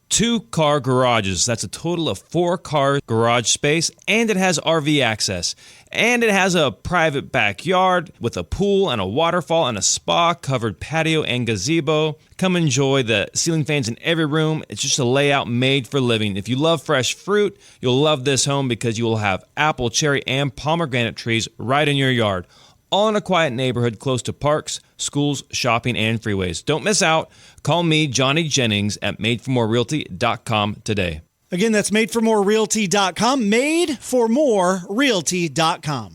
Speaker 6: two-car garages. That's a total of 4-car garage space, and it has RV access. And it has a private backyard with a pool and a waterfall and a spa-covered patio and gazebo. Come enjoy the ceiling fans in every room. It's just a layout made for living. If you love fresh fruit, you'll love this home because you will have apple, cherry, and pomegranate trees right in your yard. All in a quiet neighborhood close to parks, schools, shopping, and freeways. Don't miss out. Call me, Johnny Jennings, at madeformorerealty.com today.
Speaker 8: Again, that's madeformorerealty.com, madeformorerealty.com.